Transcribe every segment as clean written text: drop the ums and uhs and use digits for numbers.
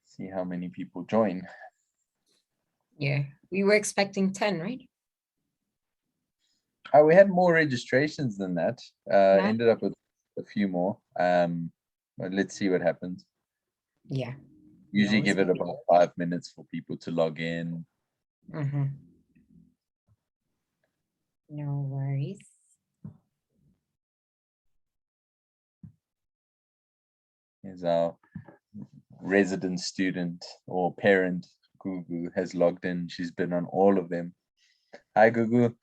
See how many people join. Yeah, we were expecting 10, right? We had more registrations than that. Yeah. Ended up with a few more. But let's see what happens. Yeah. Usually give it about 5 minutes for people to log in. No worries. Here's our resident student or parent, Gugu, has logged in. She's been on all of them. Hi, Gugu.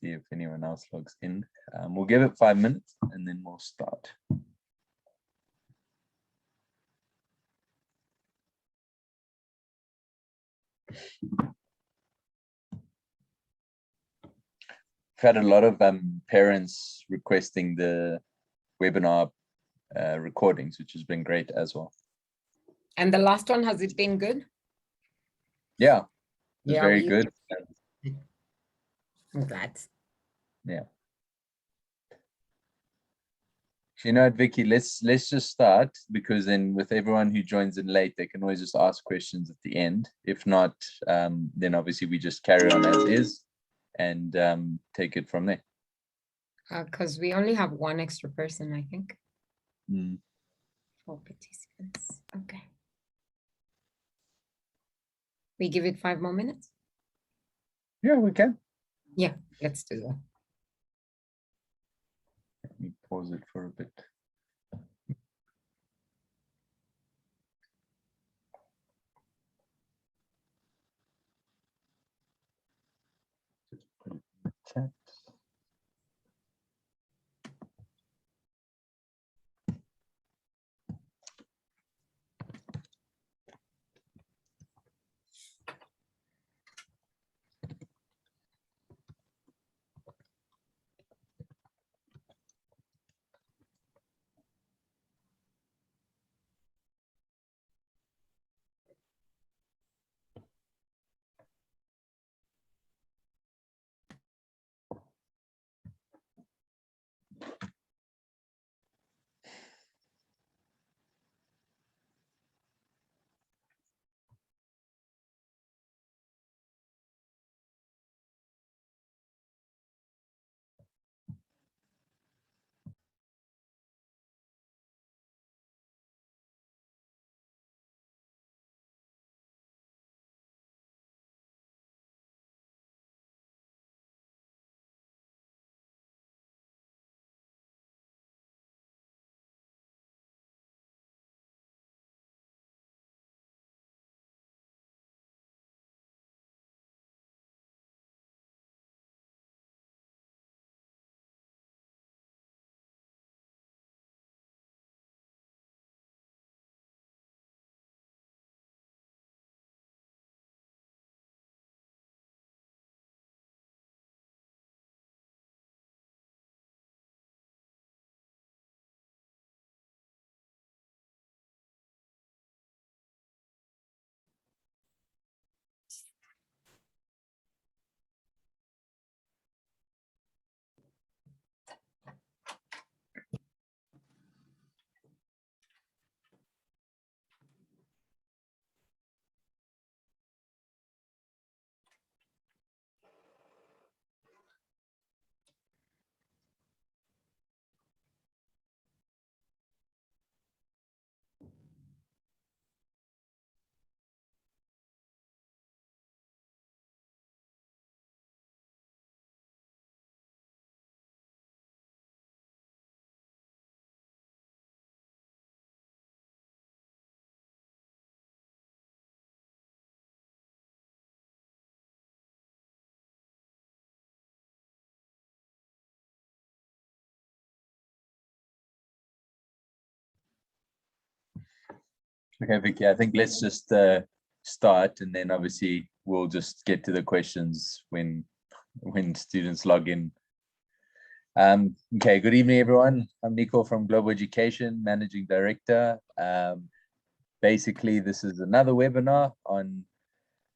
See if anyone else logs in. We'll give it 5 minutes and then we'll start. We've had a lot of parents requesting the webinar recordings, which has been great as well. And the last one, has it been good? Yeah, it's Yeah, very good. I'm glad. Yeah. You know what, Vicky, let's just start, because then with everyone who joins in late, they can always just ask questions at the end. If not, then obviously we just carry on as is and take it from there. Because we only have one extra person, I think. 4 participants. Okay. We give it 5 more minutes? Yeah, we can. Yeah, let's do that. Let me pause it for a bit. Just put it in the chat. Okay, Vicky, I think let's just start, and then obviously we'll just get to the questions when students log in. Okay, good evening, everyone. I'm Nico from Global Education, Managing Director. basically, this is another webinar on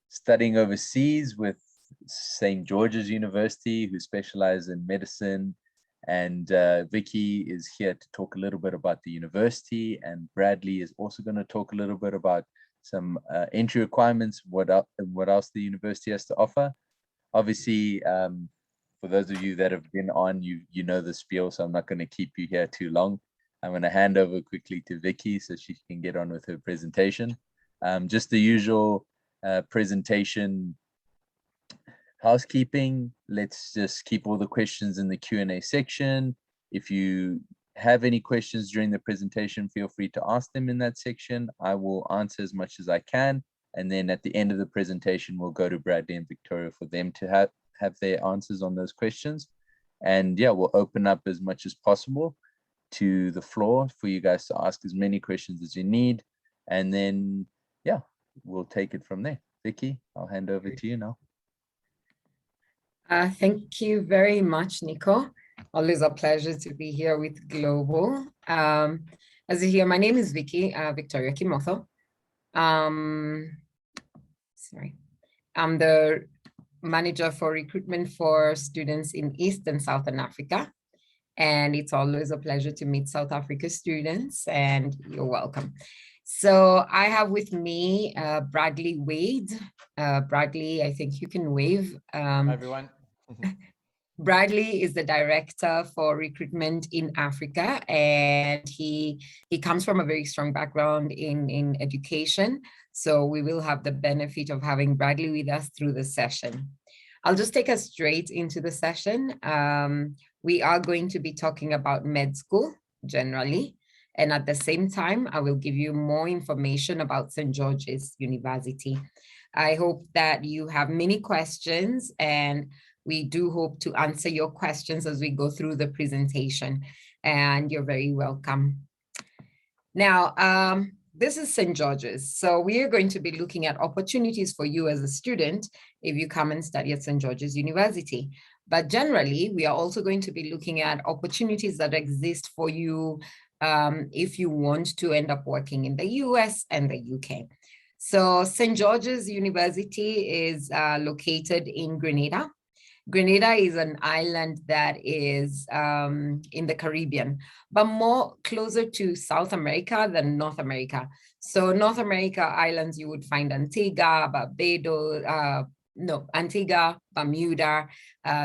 studying overseas with St. George's University, who specialize in medicine. And Vicky is here to talk a little bit about the university, and Bradley is also going to talk a little bit about some entry requirements, what else the university has to offer. Obviously, for those of you that have been on, you know the spiel, so I'm not going to keep you here too long. I'm going to hand over quickly to Vicky so she can get on with her presentation. Just the usual presentation housekeeping. Let's just keep all the questions in the Q&A section. If you have any questions during the presentation, feel free to ask them in that section. I will answer as much as I can. And then at the end of the presentation, we'll go to Bradley and Victoria for them to have their answers on those questions. And yeah, we'll open up as much as possible to the floor for you guys to ask as many questions as you need. And then, yeah, we'll take it from there. Vicky, I'll hand over to you now. Thank you very much, Nico. Always a pleasure to be here with Global. As you hear, my name is Vicky, Victoria Kimotho. Sorry, I'm the manager for recruitment for students in East and Southern Africa. And it's always a pleasure to meet South Africa students, and you're welcome. So I have with me Bradley Wade. Bradley, I think you can wave. Hi, everyone. Bradley is the director for recruitment in Africa, and he comes from a very strong background in education. So we will have the benefit of having Bradley with us through the session. I'll just take us straight into the session. We are going to be talking about med school generally, and at the same time, I will give you more information about St. George's University. I hope that you have many questions, and we do hope to answer your questions as we go through the presentation, and you're very welcome. Now, this is St. George's. So we are going to be looking at opportunities for you as a student if you come and study at St. George's University. But generally, we are also going to be looking at opportunities that exist for you if you want to end up working in the US and the UK. So St. George's University is located in Grenada. Grenada is an island that is in the Caribbean, but more closer to South America than North America. So North America islands, you would find Antigua, Barbados, Antigua, Bermuda,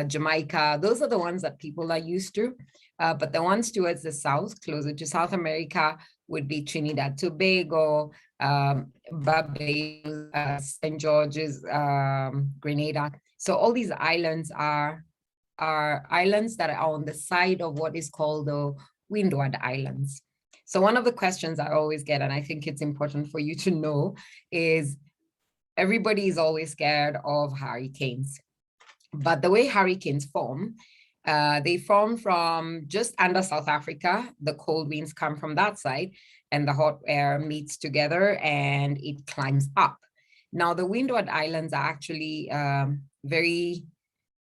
Jamaica. Those are the ones that people are used to. But the ones towards the south, closer to South America, would be Trinidad, Tobago, Barbados, St. George's, Grenada. So all these islands are islands that are on the side of what is called the Windward Islands. So one of the questions I always get, and I think it's important for you to know, is everybody is always scared of hurricanes. But the way hurricanes form, they form from just under South Africa. The cold winds come from that side, and the hot air meets together and it climbs up. Now, the Windward Islands are actually very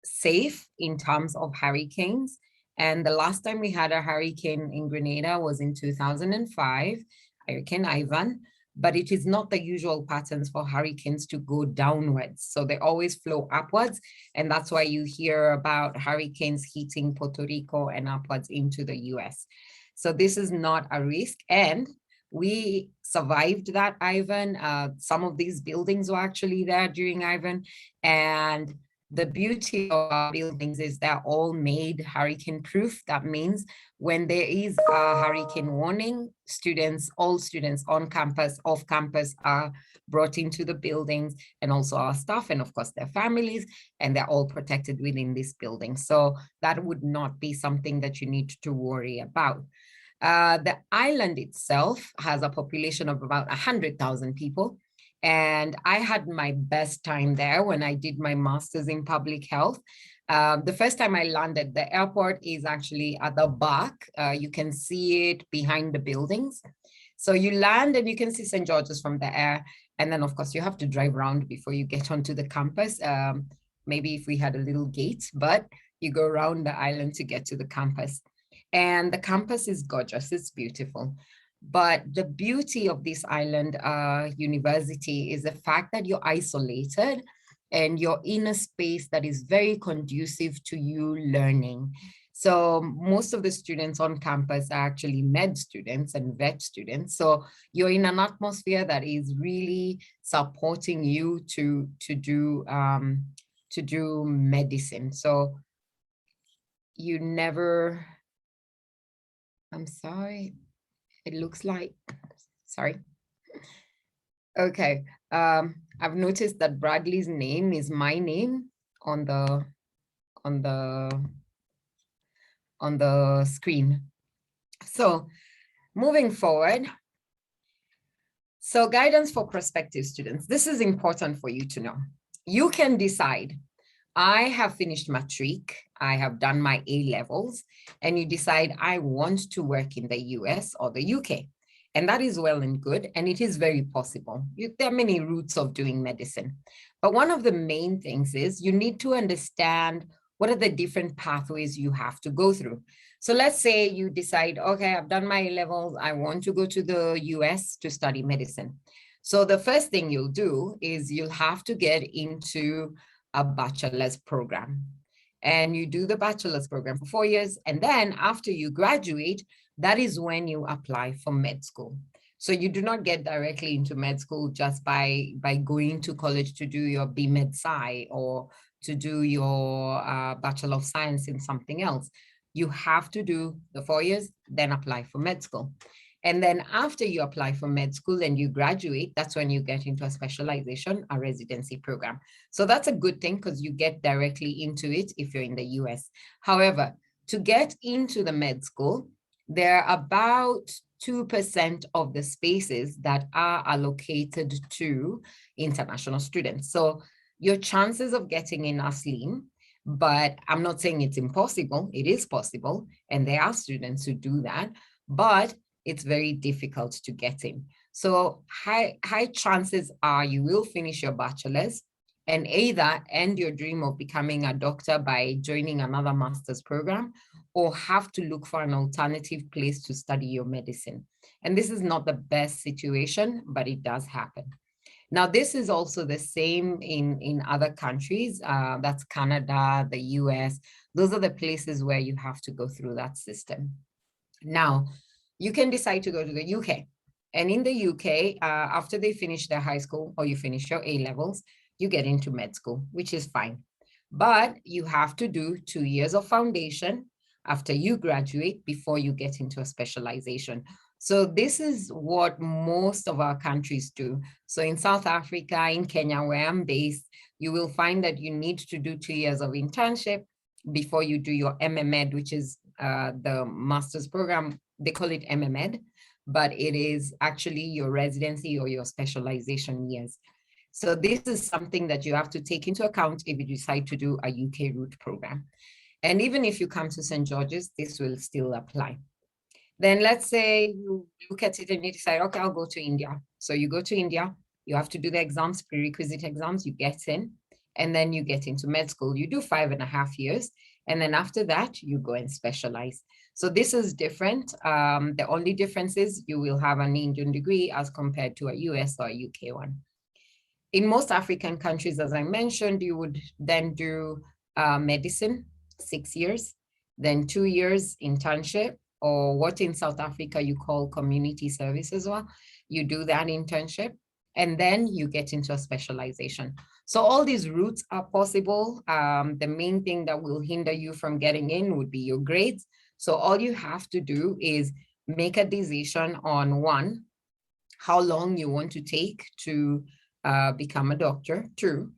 safe in terms of hurricanes. And the last time we had a hurricane in Grenada was in 2005, Hurricane Ivan. But it is not the usual patterns for hurricanes to go downwards. So they always flow upwards. And that's why you hear about hurricanes hitting Puerto Rico and upwards into the US. So this is not a risk. And we survived that Ivan. Some of these buildings were actually there during Ivan. And the beauty of our buildings is they're all made hurricane proof. That means when there is a hurricane warning, all students on campus, off campus are brought into the buildings, and also our staff and of course their families, and they're all protected within this building. So that would not be something that you need to worry about. The island itself has a population of about 100,000 people. And I had my best time there when I did my master's in public health. The first time I landed, the airport is actually at the back. You can see it behind the buildings. So you land and you can see St. George's from the air. And then of course you have to drive around before you get onto the campus. Maybe if we had a little gate, but you go around the island to get to the campus. And the campus is gorgeous, it's beautiful. But the beauty of this island university is the fact that you're isolated and you're in a space that is very conducive to you learning. So most of the students on campus are actually med students and vet students. So you're in an atmosphere that is really supporting you to do medicine. So you never, I'm sorry, it looks like, sorry. Okay, I've noticed that Bradley's name is my name on the screen. So moving forward, so guidance for prospective students. This is important for you to know. You can decide, I have finished matric, I have done my A levels, and you decide I want to work in the US or the UK. And that is well and good, and it is very possible. There are many routes of doing medicine. But one of the main things is you need to understand what are the different pathways you have to go through. So let's say you decide, okay, I've done my A levels, I want to go to the US to study medicine. So the first thing you'll do is you'll have to get into a bachelor's program. And you do the bachelor's program for 4 years. And then after you graduate, that is when you apply for med school. So you do not get directly into med school just by going to college to do your BMed Sci or to do your Bachelor of Science in something else. You have to do the 4 years, then apply for med school. And then after you apply for med school and you graduate, that's when you get into a specialization, a residency program. So that's a good thing because you get directly into it if you're in the US. However, to get into the med school, there are about 2% of the spaces that are allocated to international students. So your chances of getting in are slim, but I'm not saying it's impossible. It is possible. And there are students who do that, but it's very difficult to get in. So high chances are you will finish your bachelor's and either end your dream of becoming a doctor by joining another master's program or have to look for an alternative place to study your medicine. And this is not the best situation, but it does happen. Now, this is also the same in other countries. That's Canada, the US. Those are the places where you have to go through that system. Now, you can decide to go to the UK. And in the UK, after they finish their high school or you finish your A levels, you get into med school, which is fine. But you have to do 2 years of foundation after you graduate before you get into a specialization. So this is what most of our countries do. So in South Africa, in Kenya, where I'm based, you will find that you need to do 2 years of internship before you do your MMed, which is the master's program. They call it MMed, but it is actually your residency or your specialization years. So this is something that you have to take into account if you decide to do a UK route program. And even if you come to St. George's, this will still apply. Then let's say you look at it and you decide, okay, I'll go to India. So you go to India, you have to do the exams, prerequisite exams, you get in, and then you get into med school. You do 5.5 years. And then after that, you go and specialize. So this is different. The only difference is you will have an Indian degree as compared to a US or a UK one. In most African countries, as I mentioned, you would then do medicine, 6 years, then 2 years internship, or what in South Africa you call community service as well. You do that internship, and then you get into a specialization. So all these routes are possible. The main thing that will hinder you from getting in would be your grades. So all you have to do is make a decision on one, how long you want to take to become a doctor. Two,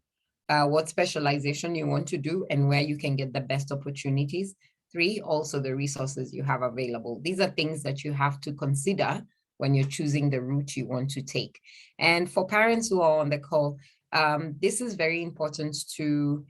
what specialization you want to do and where you can get the best opportunities. Three, also the resources you have available. These are things that you have to consider when you're choosing the route you want to take. And for parents who are on the call, this is very important to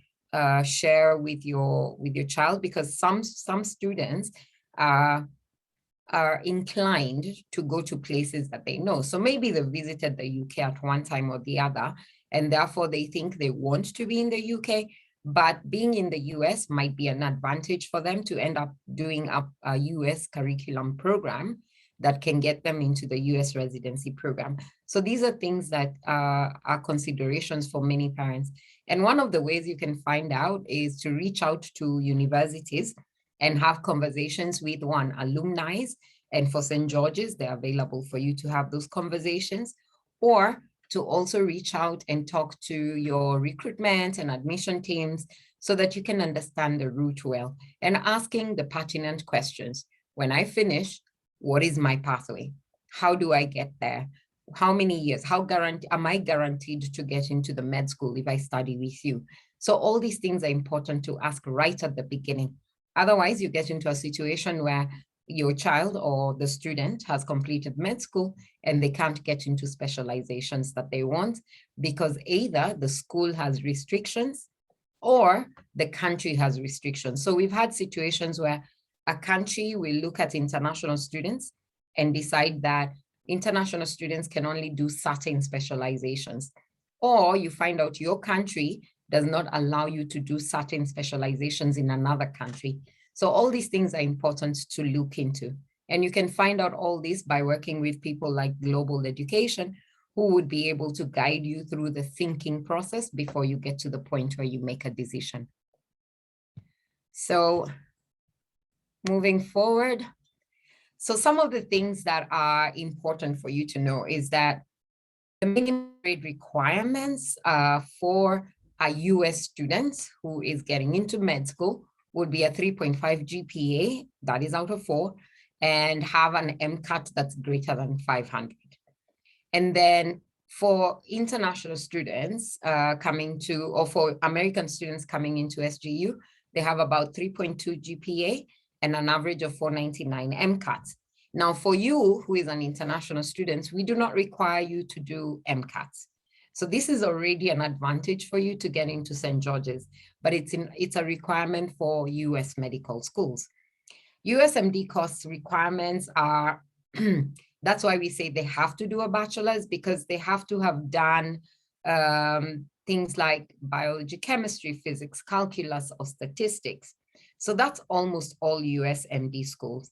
share with your child, because some students are inclined to go to places that they know. So maybe they visited the UK at one time or the other, and therefore they think they want to be in the UK, but being in the US might be an advantage for them to end up doing a US curriculum program that can get them into the US residency program. So these are things that are considerations for many parents. And one of the ways you can find out is to reach out to universities and have conversations with alumni. And for St. George's, they're available for you to have those conversations, or to also reach out and talk to your recruitment and admission teams so that you can understand the route well, and asking the pertinent questions. When I finish, what is my pathway? How do I get there? How many years? Am I guaranteed to get into the med school if I study with you? So all these things are important to ask right at the beginning. Otherwise, you get into a situation where your child or the student has completed med school and they can't get into specializations that they want because either the school has restrictions or the country has restrictions. So we've had situations where a country will look at international students and decide that international students can only do certain specializations, or you find out your country does not allow you to do certain specializations in another country. So all these things are important to look into. And you can find out all this by working with people like Global Education, who would be able to guide you through the thinking process before you get to the point where you make a decision. So moving forward. So some of the things that are important for you to know is that the minimum grade requirements for a US student who is getting into med school would be a 3.5 GPA, that is out of 4, and have an MCAT that's greater than 500. And then for international students or for American students coming into SGU, they have about 3.2 GPA and an average of 499 MCAT. Now, for you, who is an international student, we do not require you to do MCAT. So this is already an advantage for you to get into St. George's, but it's a requirement for US medical schools. USMD course requirements are, that's why we say they have to do a bachelor's, because they have to have done things like biology, chemistry, physics, calculus, or statistics. So that's almost all USMD schools.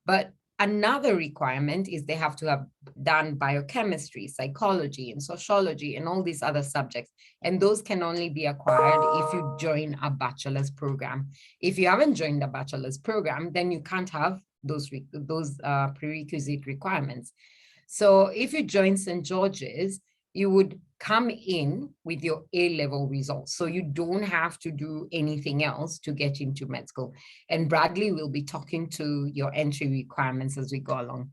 But another requirement is they have to have done biochemistry, psychology, and sociology, and all these other subjects. And those can only be acquired if you join a bachelor's program. If you haven't joined a bachelor's program, then you can't have those prerequisite requirements. So if you join St. George's, you would come in with your A-level results. So you don't have to do anything else to get into med school. And Bradley will be talking to your entry requirements as we go along.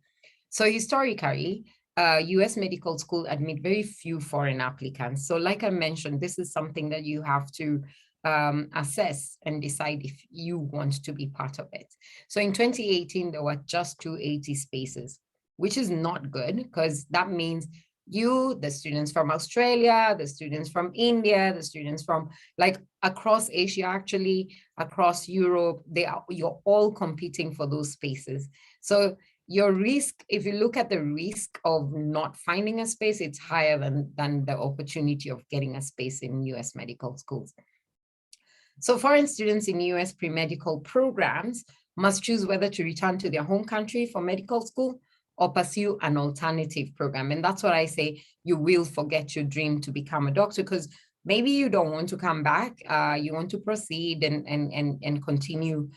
So historically, US medical school admit very few foreign applicants. So like I mentioned, this is something that you have to assess and decide if you want to be part of it. So in 2018, there were just 280 spaces, which is not good, because that means the students from Australia, the students from India, the students from like across Asia, actually across Europe, you're all competing for those spaces. So your risk, if you look at the risk of not finding a space, it's higher than the opportunity of getting a space in US medical schools. So foreign students in US pre-medical programs must choose whether to return to their home country for medical school or pursue an alternative program. And that's what I say, you will forget your dream to become a doctor, because maybe you don't want to come back, you want to proceed and continue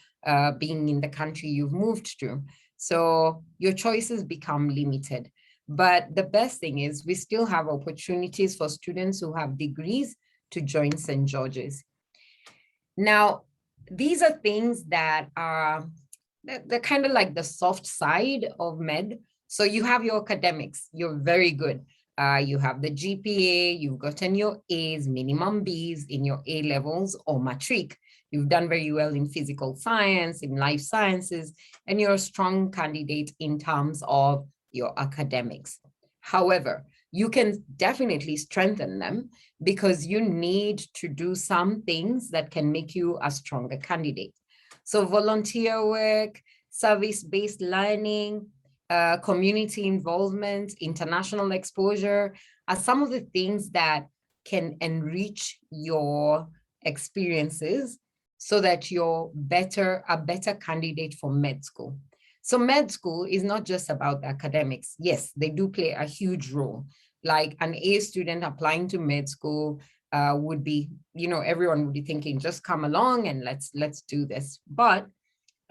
being in the country you've moved to. So your choices become limited. But the best thing is we still have opportunities for students who have degrees to join St. George's. Now, these are things that are they're kind of like the soft side of med. So you have your academics, you're very good. You have the GPA, you've gotten your A's, minimum B's in your A levels or matric. You've done very well in physical science, in life sciences, and you're a strong candidate in terms of your academics. However, you can definitely strengthen them because you need to do some things that can make you a stronger candidate. So volunteer work, service-based learning, community involvement, international exposure are some of the things that can enrich your experiences so that you're a better candidate for med school. So med school is not just about the academics. Yes, they do play a huge role. Like an A student applying to med school would be, everyone would be thinking, just come along and let's do this. But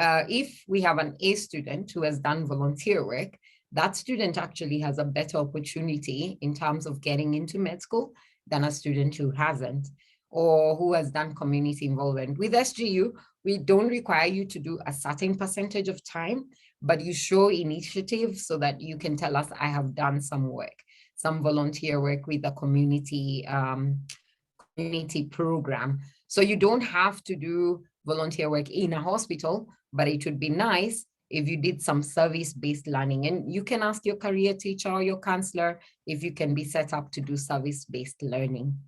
if we have an A student who has done volunteer work, that student actually has a better opportunity in terms of getting into med school than a student who hasn't, or who has done community involvement. With SGU, we don't require you to do a certain percentage of time, but you show initiative so that you can tell us, I have done some work, some volunteer work with a community program. So you don't have to do volunteer work in a hospital, but it would be nice if you did some service-based learning. And you can ask your career teacher or your counselor if you can be set up to do service-based learning.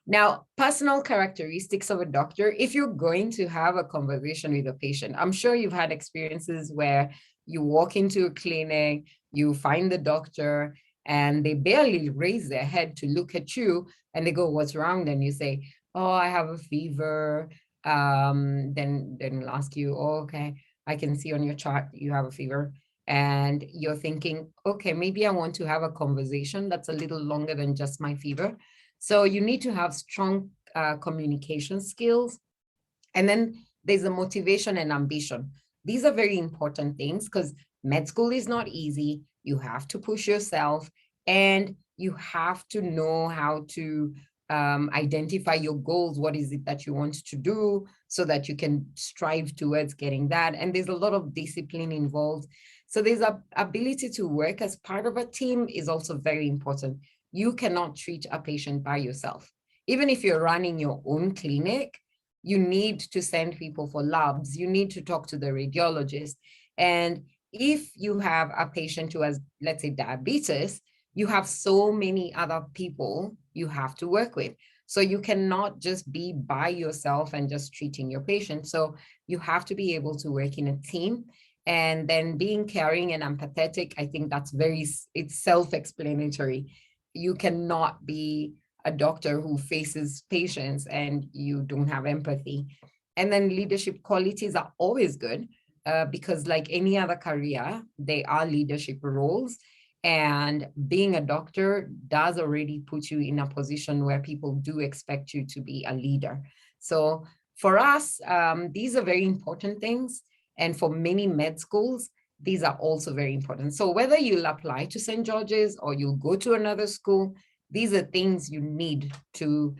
Now, personal characteristics of a doctor, if you're going to have a conversation with a patient, I'm sure you've had experiences where you walk into a clinic, you find the doctor, and they barely raise their head to look at you, and they go, what's wrong? Then you say, oh, I have a fever. Then they'll ask you, oh, okay, I can see on your chart you have a fever. And you're thinking, okay, maybe I want to have a conversation that's a little longer than just my fever. So you need to have strong communication skills. And then there's a motivation and ambition. These are very important things because med school is not easy. You have to push yourself, and you have to know how to identify your goals. What is it that you want to do so that you can strive towards getting that? And there's a lot of discipline involved. So there's a ability to work as part of a team is also very important. You cannot treat a patient by yourself. Even if you're running your own clinic, you need to send people for labs. You need to talk to the radiologist. And if you have a patient who has, let's say, diabetes, you have so many other people you have to work with. So you cannot just be by yourself and just treating your patient. So you have to be able to work in a team. And then being caring and empathetic, I think that's it's self-explanatory. You cannot be a doctor who faces patients and you don't have empathy. And then leadership qualities are always good because like any other career, they are leadership roles. And being a doctor does already put you in a position where people do expect you to be a leader. So for us, these are very important things. And for many med schools, these are also very important. So whether you'll apply to St. George's or you'll go to another school, these are things you need to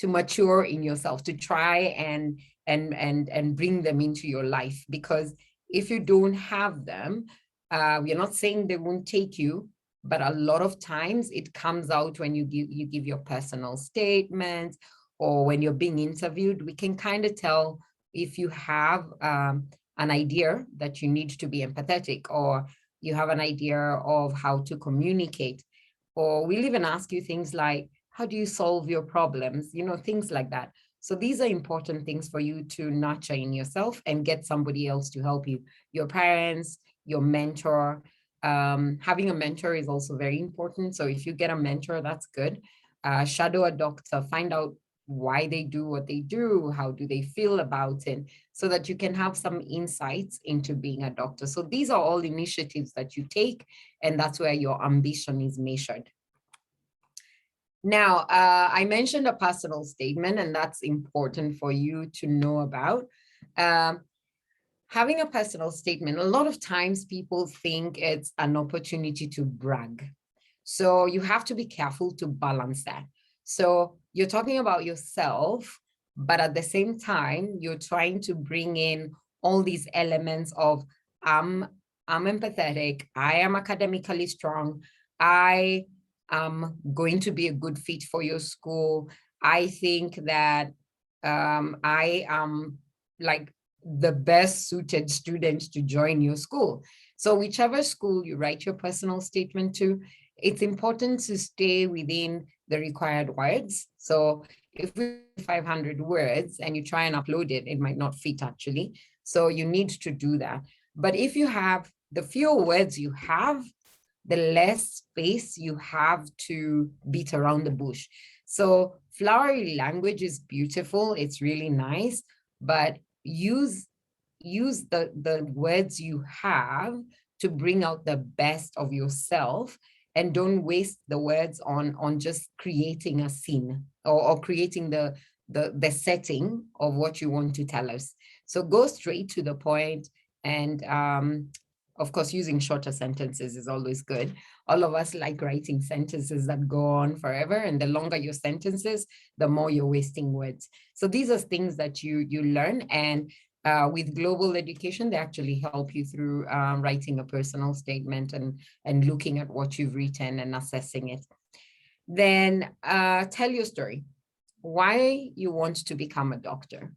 mature in yourself, to try and bring them into your life. Because if you don't have them, we're not saying they won't take you, but a lot of times it comes out when you give your personal statements or when you're being interviewed. We can kind of tell if you have an idea that you need to be empathetic, or you have an idea of how to communicate, or we'll even ask you things like, how do you solve your problems? Things like that. So these are important things for you to nurture in yourself and get somebody else to help you. Your parents, your mentor. Having a mentor is also very important. So if you get a mentor, that's good. Shadow a doctor, find out why they do what they do, how do they feel about it, so that you can have some insights into being a doctor. So these are all initiatives that you take, and that's where your ambition is measured. Now, I mentioned a personal statement, and that's important for you to know about. Having a personal statement, a lot of times people think it's an opportunity to brag. So you have to be careful to balance that. So you're talking about yourself, but at the same time, you're trying to bring in all these elements of I'm empathetic, I am academically strong, I am going to be a good fit for your school. I think that I am like the best suited student to join your school. So whichever school you write your personal statement to, it's important to stay within the required words. So if we 500 words and you try and upload it, it might not fit actually. So you need to do that. But if you have the fewer words you have, the less space you have to beat around the bush. So flowery language is beautiful. It's really nice, but use use the words you have to bring out the best of yourself, and don't waste the words on just creating a scene or creating the setting of what you want to tell us. So go straight to the point, and of course, using shorter sentences is always good. All of us like writing sentences that go on forever, and the longer your sentences, the more you're wasting words. So these are things that you learn, and with global education, they actually help you through writing a personal statement and looking at what you've written and assessing it. Then tell your story. Why you want to become a doctor.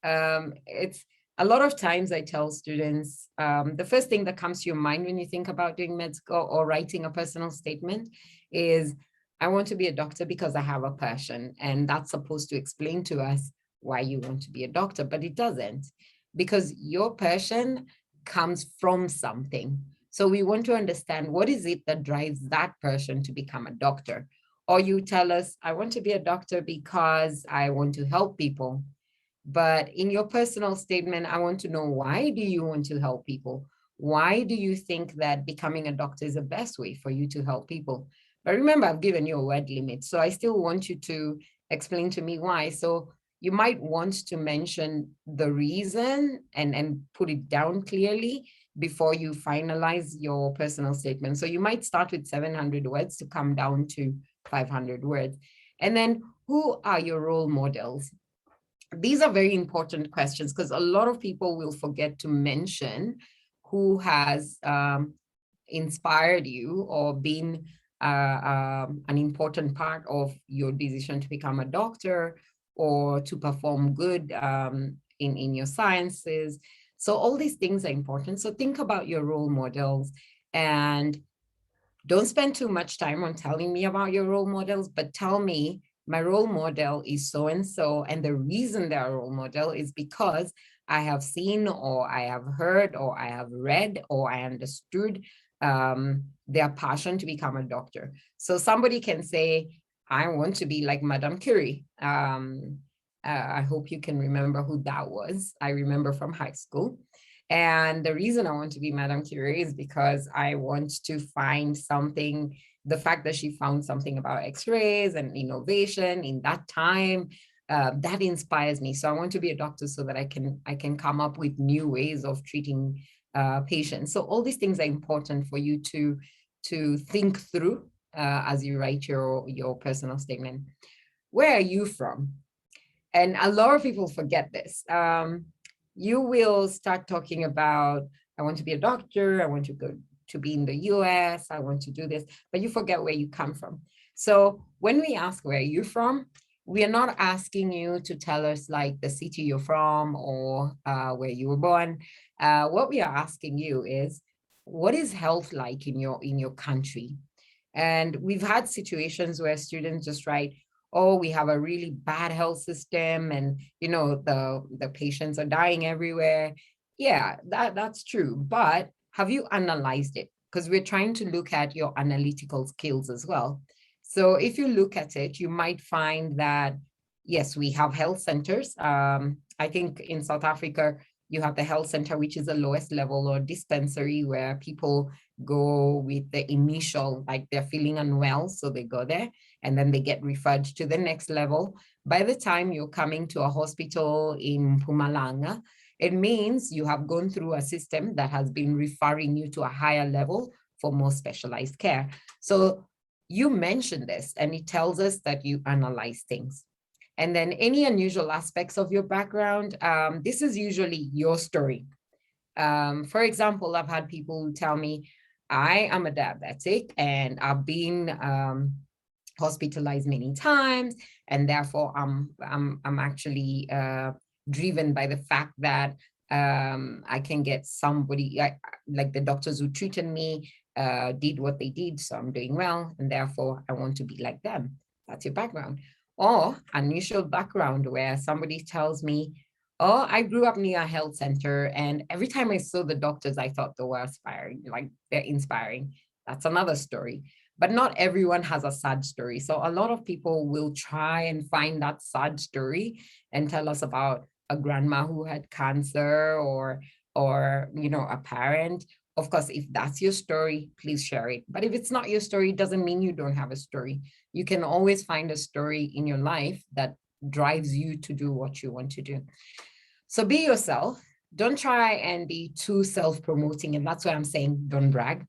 It's a lot of times I tell students, the first thing that comes to your mind when you think about doing med school or writing a personal statement is, I want to be a doctor because I have a passion. And that's supposed to explain to us why you want to be a doctor, but it doesn't, because your passion comes from something. So we want to understand, what is it that drives that person to become a doctor? Or you tell us, I want to be a doctor because I want to help people. But in your personal statement, I want to know, why do you want to help people? Why do you think that becoming a doctor is the best way for you to help people? But remember, I've given you a word limit, so I still want you to explain to me why. So you might want to mention the reason and put it down clearly before you finalize your personal statement. So you might start with 700 words to come down to 500 words. And then, who are your role models? These are very important questions, because a lot of people will forget to mention who has inspired you or been an important part of your decision to become a doctor or to perform good in your sciences. So all these things are important. So think about your role models, and don't spend too much time on telling me about your role models, but tell me, my role model is so and so, and the reason they're a role model is because I have seen, or I have heard, or I have read, or I understood their passion to become a doctor. So somebody can say, I want to be like Madame Curie. I hope you can remember who that was. I remember from high school. And the reason I want to be Madame Curie is because I want to find something. The fact that she found something about X-rays and innovation in that time, that inspires me. So I want to be a doctor so that I can come up with new ways of treating patients. So all these things are important for you to think through as you write your personal statement. Where are you from? And a lot of people forget this. You will start talking about, I want to be a doctor, I want to go to be in the US, I want to do this, but you forget where you come from. So when we ask where you're from, we are not asking you to tell us like the city you're from or where you were born. What we are asking you is, what is health like in your country? And we've had situations where students just write, oh, we have a really bad health system, and the patients are dying everywhere. Yeah, that's true. But have you analyzed it? Because we're trying to look at your analytical skills as well. So if you look at it, you might find that, yes, we have health centers. I think in South Africa, you have the health center, which is the lowest level, or dispensary, where people go with the initial, like they're feeling unwell, so they go there, and then they get referred to the next level. By the time you're coming to a hospital in Mpumalanga, it means you have gone through a system that has been referring you to a higher level for more specialized care. So you mentioned this, and it tells us that you analyze things. And then any unusual aspects of your background, this is usually your story. For example, I've had people who tell me, I am a diabetic and I've been hospitalized many times, and therefore I'm actually driven by the fact that I can get somebody, like the doctors who treated me did what they did, so I'm doing well, and therefore I want to be like them. That's your background. Or unusual background where somebody tells me, oh, I grew up near a health center, and every time I saw the doctors, I thought they were inspiring, like they're inspiring. That's another story. But not everyone has a sad story. So a lot of people will try and find that sad story and tell us about a grandma who had cancer, or a parent. Of course, if that's your story, please share it. But if it's not your story, it doesn't mean you don't have a story. You can always find a story in your life that drives you to do what you want to do. So be yourself. Don't try and be too self-promoting. And that's why I'm saying don't brag.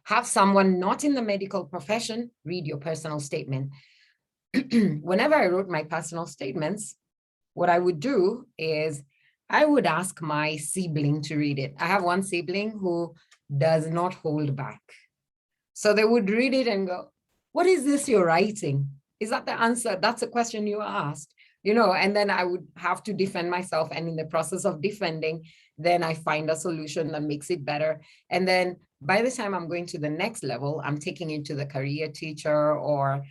Have someone not in the medical profession read your personal statement. Whenever I wrote my personal statements, what I would do is I would ask my sibling to read it. I have one sibling who does not hold back. So they would read it and go, "What is this you're writing? Is that the answer? That's a question you asked." And then I would have to defend myself. And in the process of defending, then I find a solution that makes it better. And then by the time I'm going to the next level, I'm taking it to the career teacher or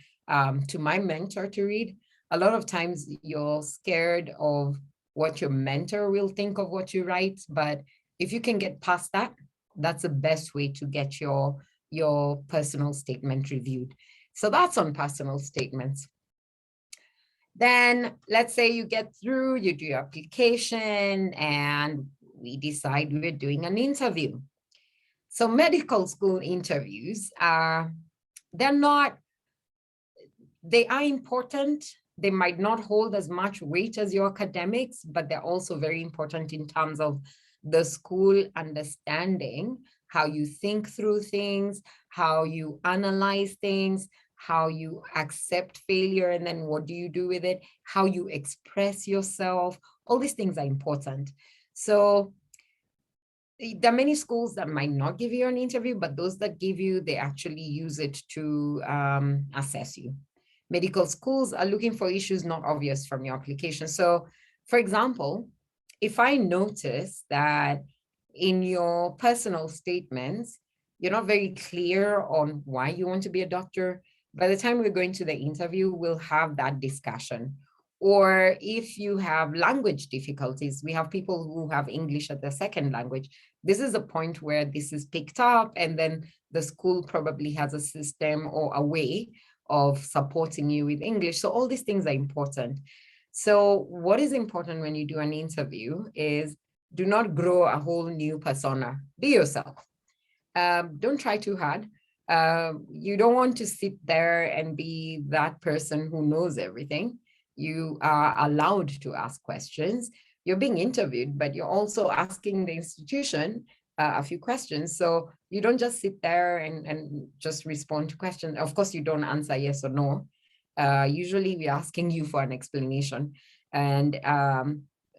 to my mentor to read. A lot of times you're scared of what your mentor will think of what you write. But if you can get past that, that's the best way to get your personal statement reviewed. So that's on personal statements. Then let's say you get through, you do your application, and we decide we're doing an interview. So medical school interviews they are important. They might not hold as much weight as your academics, but they're also very important in terms of the school understanding how you think through things, how you analyze things, how you accept failure, and then what do you do with it, how you express yourself. All these things are important. So there are many schools that might not give you an interview, but those that give you, they actually use it to assess you. Medical schools are looking for issues not obvious from your application. So, for example, if I notice that in your personal statements, you're not very clear on why you want to be a doctor, by the time we're going to the interview, we'll have that discussion. Or if you have language difficulties, we have people who have English as their second language. This is a point where this is picked up, and then the school probably has a system or a way of supporting you with English. So all these things are important. So what is important when you do an interview is do not grow a whole new persona. Be yourself. Don't try too hard. You don't want to sit there and be that person who knows everything. You are allowed to ask questions. You're being interviewed, but you're also asking the institution a few questions. So you don't just sit there and just respond to questions. Of course, you don't answer yes or no. Usually we're asking you for an explanation. And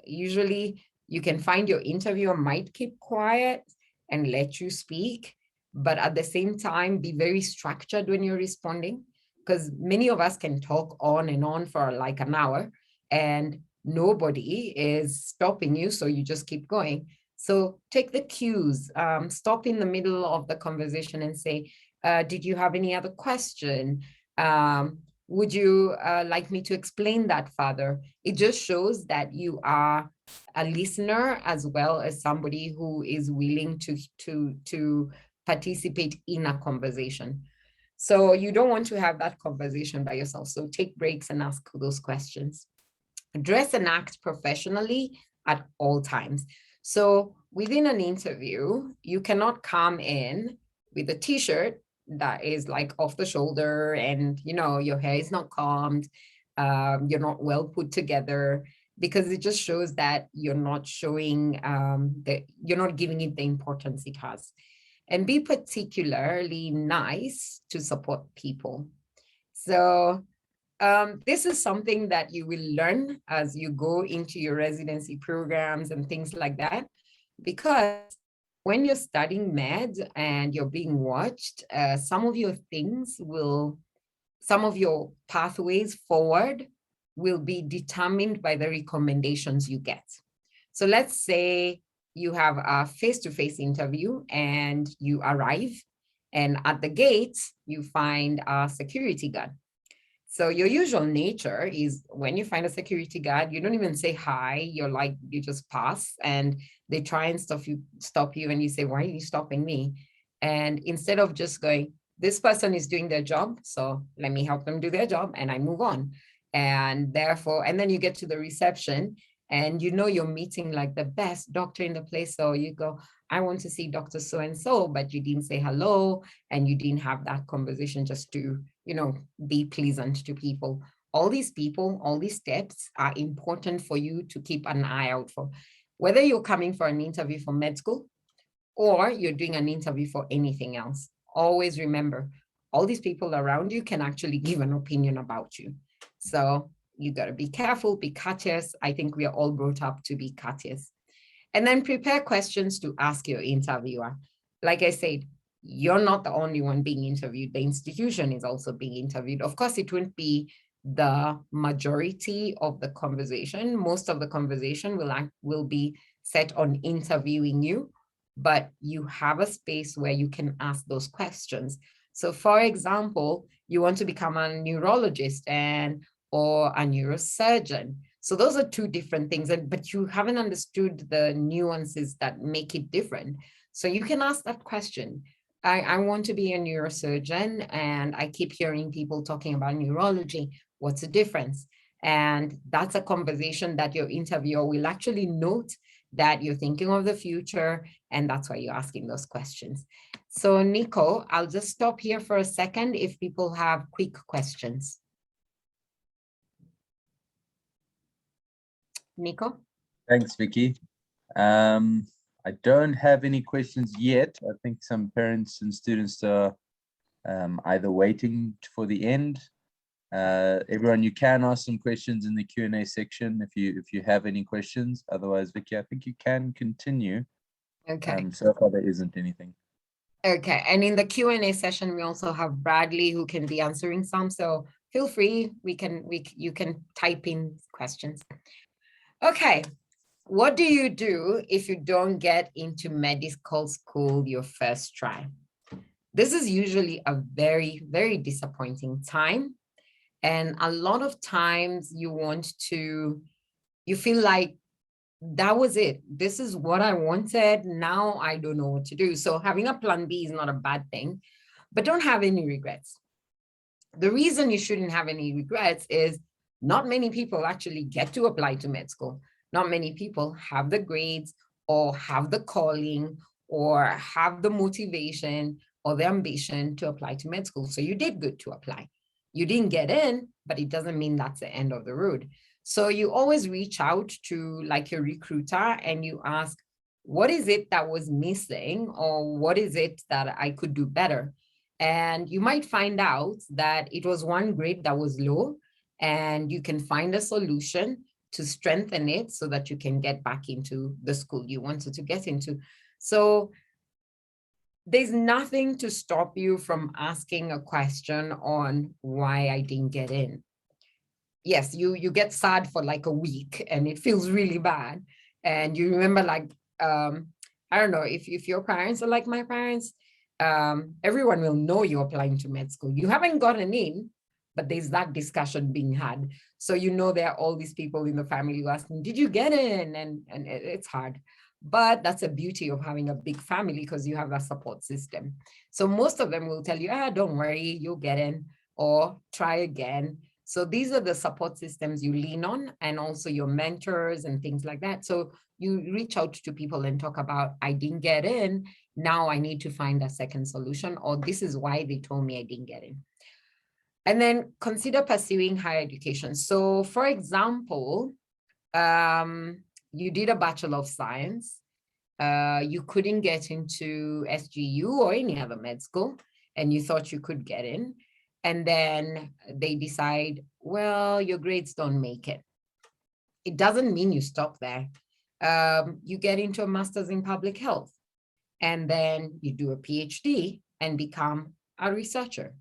usually you can find your interviewer might keep quiet and let you speak, but at the same time, be very structured when you're responding, because many of us can talk on and on for like an hour and nobody is stopping you. So you just keep going. So take the cues, stop in the middle of the conversation and say, did you have any other question? Would you like me to explain that further? It just shows that you are a listener as well as somebody who is willing to participate in a conversation. So you don't want to have that conversation by yourself. So take breaks and ask those questions. Dress and act professionally at all times. So within an interview, you cannot come in with a t-shirt that is like off the shoulder and, your hair is not combed, you're not well put together, because it just shows that you're not showing, that you're not giving it the importance it has. And be particularly nice to support people. So this is something that you will learn as you go into your residency programs and things like that, because when you're studying med and you're being watched, some of your pathways forward will be determined by the recommendations you get. So let's say you have a face-to-face interview and you arrive, and at the gate, you find a security guard. So your usual nature is when you find a security guard, you don't even say hi, you just pass and they try and stop you and you say, why are you stopping me? And instead of just going, this person is doing their job, so let me help them do their job, and I move on. And then you get to the reception and you know you're meeting like the best doctor in the place. So you go, I want to see Dr. So-and-so, but you didn't say hello and you didn't have that conversation just to, be pleasant to people. All these people, all these steps are important for you to keep an eye out for. Whether you're coming for an interview for med school or you're doing an interview for anything else, always remember, all these people around you can actually give an opinion about you. So you got to be careful, be courteous. I think we are all brought up to be courteous. And then prepare questions to ask your interviewer. Like I said, you're not the only one being interviewed. The institution is also being interviewed. Of course, it won't be the majority of the conversation. Most of the conversation will be set on interviewing you, but you have a space where you can ask those questions. So for example, you want to become a neurologist or a neurosurgeon. So those are two different things, but you haven't understood the nuances that make it different. So you can ask that question. I want to be a neurosurgeon and I keep hearing people talking about neurology. What's the difference? And that's a conversation that your interviewer will actually note that you're thinking of the future, and that's why you're asking those questions. So Nico, I'll just stop here for a second if people have quick questions. Nico? Thanks, Vicky. I don't have any questions yet. I think some parents and students are either waiting for the end. Everyone, you can ask some questions in the Q&A section if you have any questions. Otherwise, Vicky, I think you can continue. Okay. So far, there isn't anything. Okay, and in the Q&A session, we also have Bradley who can be answering some. So feel free, you can type in questions. Okay, what do you do if you don't get into medical school your first try? This is usually a very, very disappointing time. And a lot of times you feel like that was it. This is what I wanted. Now I don't know what to do. So having a plan B is not a bad thing, but don't have any regrets. The reason you shouldn't have any regrets is not many people actually get to apply to med school. Not many people have the grades or have the calling or have the motivation or the ambition to apply to med school. So you did good to apply. You didn't get in, but it doesn't mean that's the end of the road. So you always reach out to like your recruiter and you ask, what is it that was missing or what is it that I could do better? And you might find out that it was one grade that was low and you can find a solution to strengthen it so that you can get back into the school you wanted to get into. So there's nothing to stop you from asking a question on why I didn't get in. Yes, you get sad for like a week and it feels really bad. And you remember like, I don't know, if your parents are like my parents, everyone will know you're applying to med school. You haven't gotten in, but there's that discussion being had. So you know there are all these people in the family who ask me, did you get in? And it's hard. But that's a beauty of having a big family because you have a support system. So most of them will tell you, don't worry, you'll get in or try again. So these are the support systems you lean on and also your mentors and things like that. So you reach out to people and talk about, I didn't get in. Now I need to find a second solution, or this is why they told me I didn't get in. And then consider pursuing higher education. So for example, you did a Bachelor of Science. You couldn't get into SGU or any other med school, and you thought you could get in. And then they decide, well, your grades don't make it. It doesn't mean you stop there. You get into a master's in public health, and then you do a PhD and become a researcher.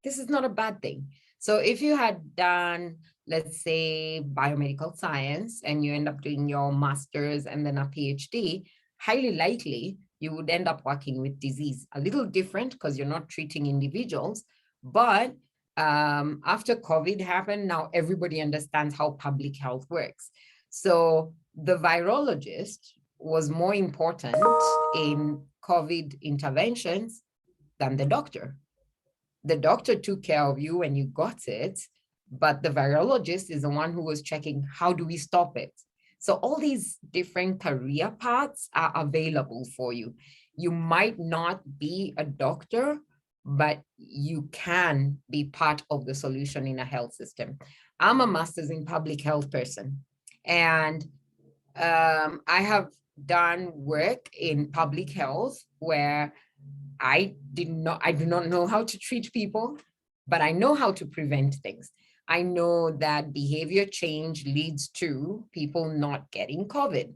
This is not a bad thing. So if you had done, let's say, biomedical science, and you end up doing your master's and then a PhD, highly likely you would end up working with disease. A little different because you're not treating individuals, but after COVID happened, now everybody understands how public health works. So the virologist was more important in COVID interventions than the doctor. The doctor took care of you when you got it, but the virologist is the one who was checking, how do we stop it? So all these different career paths are available for you. You might not be a doctor, but you can be part of the solution in a health system. I'm a master's in public health person, and I have done work in public health where I do not know how to treat people, but I know how to prevent things. I know that behavior change leads to people not getting COVID.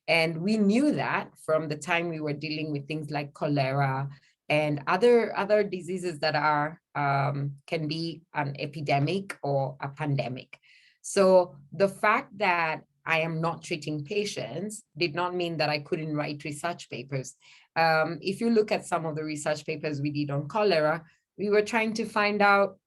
And we knew that from the time we were dealing with things like cholera and other diseases that are can be an epidemic or a pandemic. So the fact that I am not treating patients did not mean that I couldn't write research papers. If you look at some of the research papers we did on cholera, we were trying to find out,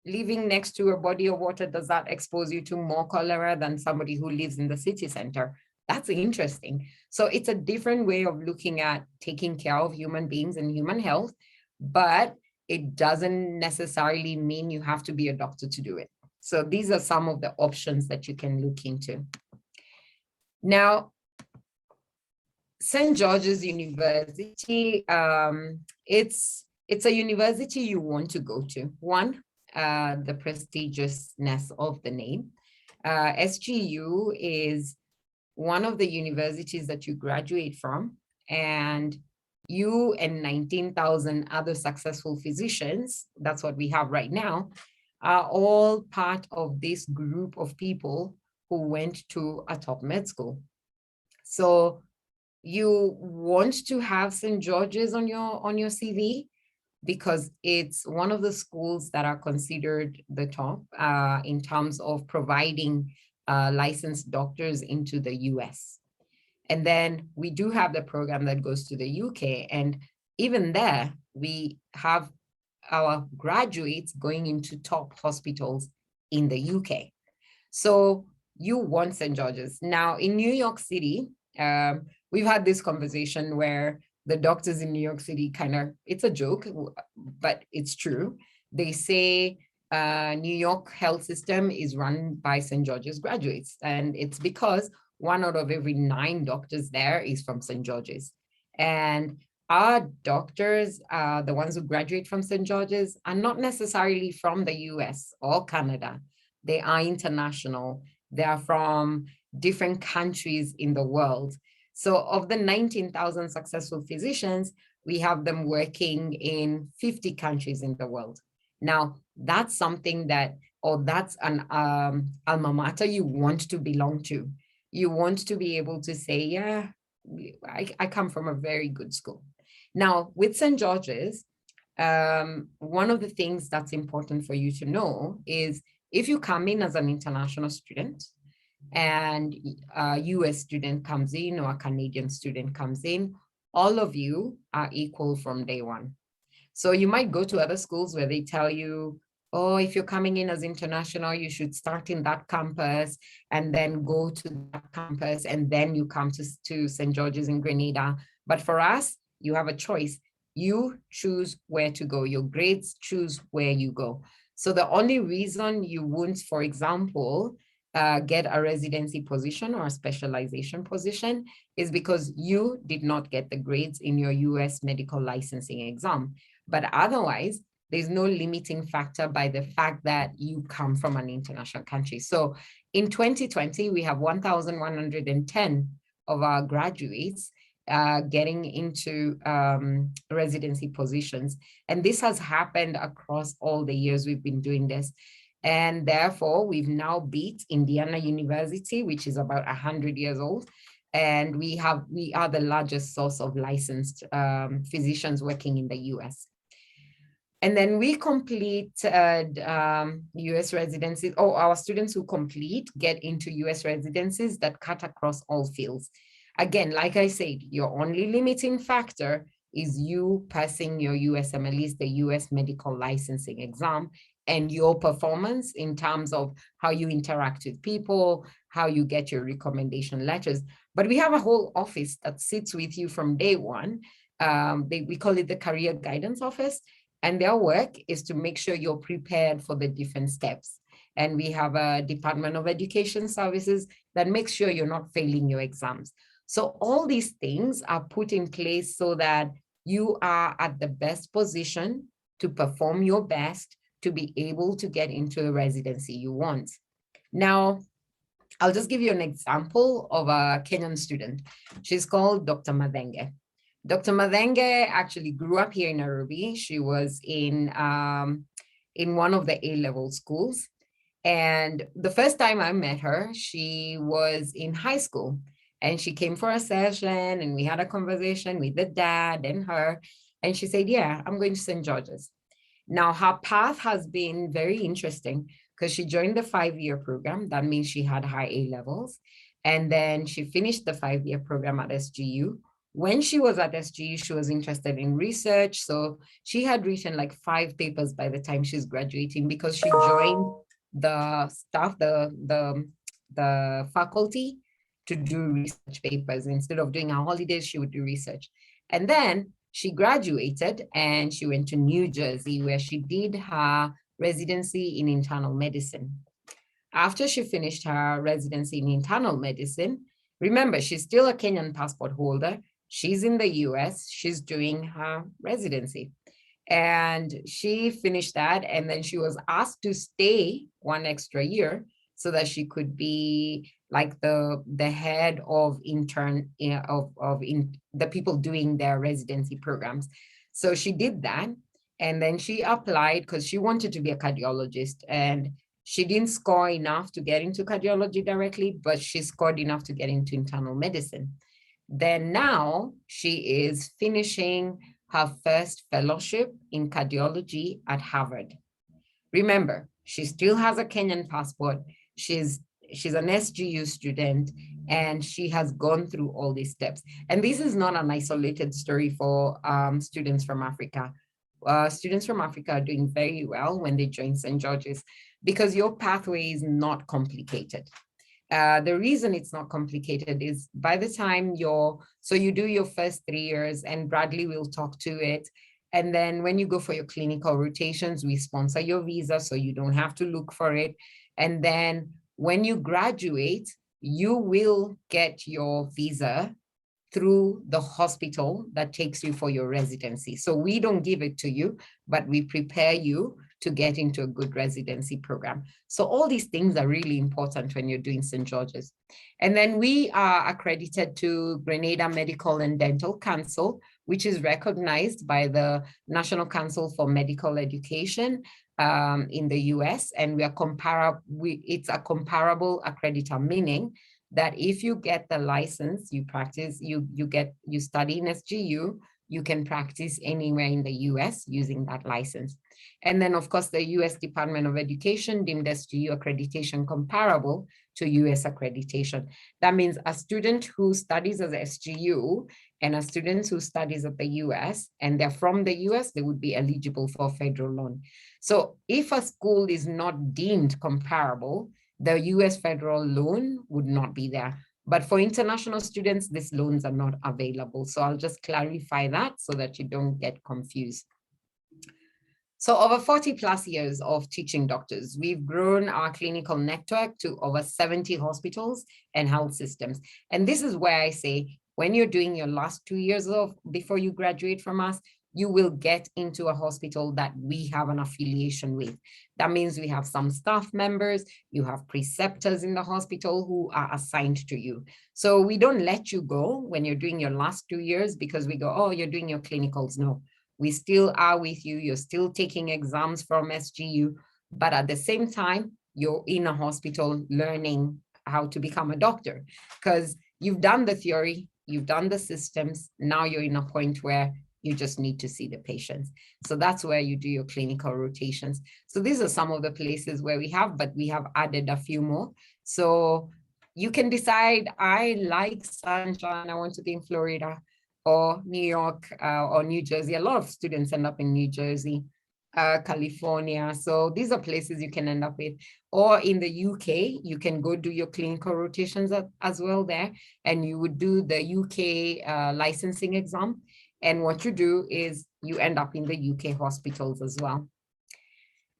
living next to a body of water, does that expose you to more cholera than somebody who lives in the city center? That's interesting. So it's a different way of looking at taking care of human beings and human health, but it doesn't necessarily mean you have to be a doctor to do it. So these are some of the options that you can look into. Now, St. George's University, it's a university you want to go to. One, the prestigiousness of the name. SGU is one of the universities that you graduate from, and you and 19,000 other successful physicians, that's what we have right now, are all part of this group of people who went to a top med school. So you want to have St. George's on your CV because it's one of the schools that are considered the top in terms of providing licensed doctors into the US. And then we do have the program that goes to the UK. And even there, we have our graduates going into top hospitals in the UK. So you want St. George's. Now in New York City, we've had this conversation where the doctors in New York City it's a joke, but it's true. They say New York health system is run by St. George's graduates. And it's because 1 out of every 9 doctors there is from St. George's. And our doctors, the ones who graduate from St. George's, are not necessarily from the US or Canada. They are international. They are from different countries in the world. So of the 19,000 successful physicians, we have them working in 50 countries in the world. Now, that's something that's an alma mater you want to belong to. You want to be able to say, yeah, I come from a very good school. Now, with St. George's, one of the things that's important for you to know is if you come in as an international student, and a US student comes in or a Canadian student comes in, all of you are equal from day one. So you might go to other schools where they tell you, oh, if you're coming in as international, you should start in that campus and then go to that campus and then you come to St. George's in Grenada. But for us, you have a choice. You choose where to go. Your grades choose where you go. So the only reason you won't, for example, get a residency position or a specialization position is because you did not get the grades in your US medical licensing exam. But otherwise, there's no limiting factor by the fact that you come from an international country. So in 2020, we have 1,110 of our graduates getting into residency positions. And this has happened across all the years we've been doing this. And therefore, we've now beat Indiana University, which is about 100 years old. And we are the largest source of licensed physicians working in the US. And then we complete US residencies, or our students who complete get into US residencies that cut across all fields. Again, like I said, your only limiting factor is you passing your USMLEs, the US medical licensing exam, and your performance in terms of how you interact with people, how you get your recommendation letters. But we have a whole office that sits with you from day one. We call it the Career Guidance Office. And their work is to make sure you're prepared for the different steps. And we have a Department of Education Services that makes sure you're not failing your exams. So all these things are put in place so that you are at the best position to perform your best to be able to get into the residency you want. Now, I'll just give you an example of a Kenyan student. She's called Dr. Madenge. Dr. Madenge actually grew up here in Nairobi. She was in one of the A-level schools. And the first time I met her, she was in high school. And she came for a session and we had a conversation with the dad and her. And she said, yeah, I'm going to St. George's. Now, her path has been very interesting because she joined the 5-year program. That means she had high A levels. And then she finished the 5-year program at SGU. When she was at SGU, she was interested in research. So she had written like 5 papers by the time she's graduating because she joined the staff, the faculty to do research papers. Instead of doing her holidays, she would do research. And then she graduated and she went to New Jersey where she did her residency in internal medicine. After she finished her residency in internal medicine, remember, she's still a Kenyan passport holder. She's in the US, she's doing her residency. And she finished that and then she was asked to stay 1 extra year so that she could be like the head of the people doing their residency programs. So she did that. And then she applied because she wanted to be a cardiologist. And she didn't score enough to get into cardiology directly, but she scored enough to get into internal medicine. Then now she is finishing her first fellowship in cardiology at Harvard. Remember, she still has a Kenyan passport. She's an SGU student and she has gone through all these steps. And this is not an isolated story for students from Africa. Students from Africa are doing very well when they join St. George's because your pathway is not complicated. The reason it's not complicated is by the time you do your first 3 years, and Bradley will talk to it. And then when you go for your clinical rotations, we sponsor your visa so you don't have to look for it. And then when you graduate, you will get your visa through the hospital that takes you for your residency. So we don't give it to you, but we prepare you to get into a good residency program. So all these things are really important when you're doing St. George's. And then we are accredited to Grenada Medical and Dental Council, which is recognized by the National Council for Medical Education in the US. And it's a comparable accreditor, meaning that if you get the license, you practice, you study in SGU, you can practice anywhere in the US using that license. And then of course, the US Department of Education deemed SGU accreditation comparable to US accreditation. That means a student who studies as SGU and a student who studies at the US and they're from the US, they would be eligible for federal loan. So if a school is not deemed comparable, the US federal loan would not be there. But for international students, these loans are not available. So I'll just clarify that so that you don't get confused. So over 40 plus years of teaching doctors, we've grown our clinical network to over 70 hospitals and health systems. And this is where I say, when you're doing your last 2 years before you graduate from us, you will get into a hospital that we have an affiliation with. That means we have some staff members, you have preceptors in the hospital who are assigned to you. So we don't let you go when you're doing your last 2 years because we go, oh, you're doing your clinicals. No, we still are with you. You're still taking exams from SGU, but at the same time, you're in a hospital learning how to become a doctor because you've done the theory, you've done the systems. Now you're in a point where you just need to see the patients. So that's where you do your clinical rotations. So these are some of the places where we have, but we have added a few more. So you can decide, I like sunshine, I want to be in Florida or New York or New Jersey. A lot of students end up in New Jersey, California. So these are places you can end up with. Or in the UK, you can go do your clinical rotations as well there. And you would do the UK licensing exam. And what you do is you end up in the UK hospitals as well.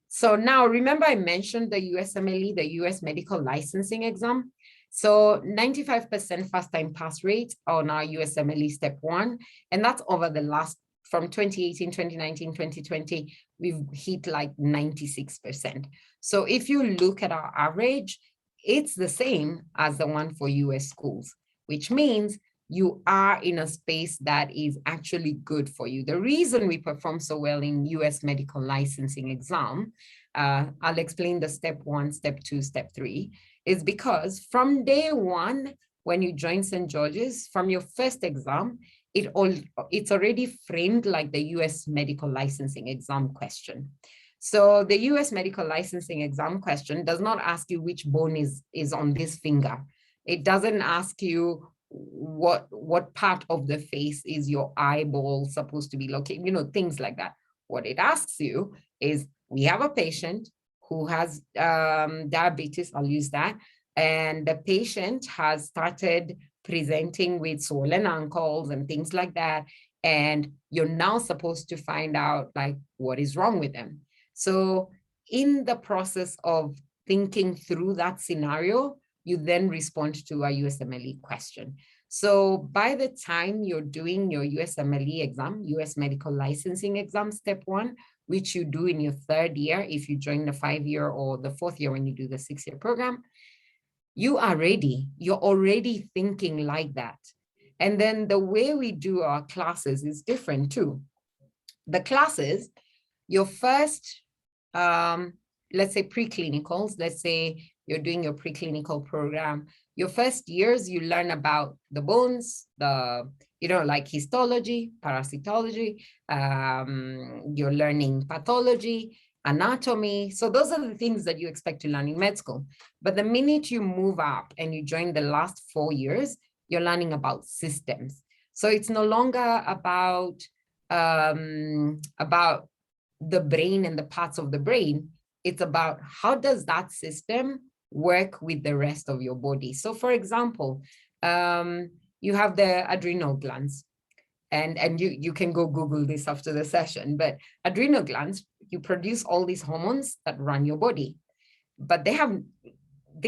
So now remember I mentioned the USMLE, the US Medical Licensing Exam. So 95% first time pass rate on our USMLE step 1. And that's over the last, from 2018, 2019, 2020, we've hit like 96%. So if you look at our average, it's the same as the one for US schools, which means you are in a space that is actually good for you. The reason we perform so well in US medical licensing exam, I'll explain the step 1, step 2, step 3, is because from day 1, when you join St. George's, from your first exam, it's already framed like the US medical licensing exam question. So the US medical licensing exam question does not ask you which bone is on this finger. It doesn't ask you what part of the face is your eyeball supposed to be located, things like that. What it asks you is, we have a patient who has diabetes, I'll use that, and the patient has started presenting with swollen ankles and things like that, and you're now supposed to find out like what is wrong with them. So in the process of thinking through that scenario, you then respond to a USMLE question. So by the time you're doing your USMLE exam, US Medical Licensing Exam, step 1, which you do in your 3rd year, if you join the 5-year, or the 4th year when you do the 6-year program, you are ready. You're already thinking like that. And then the way we do our classes is different too. The classes, your first, let's say preclinicals, let's say you're doing your preclinical program, your first years, you learn about the bones, like histology, parasitology, you're learning pathology, anatomy. So those are the things that you expect to learn in med school. But the minute you move up and you join the last 4 years, you're learning about systems. So it's no longer about the brain and the parts of the brain. It's about how does that system work with the rest of your body. So for example, you have the adrenal glands, and you can go Google this after the session, but adrenal glands, you produce all these hormones that run your body, but they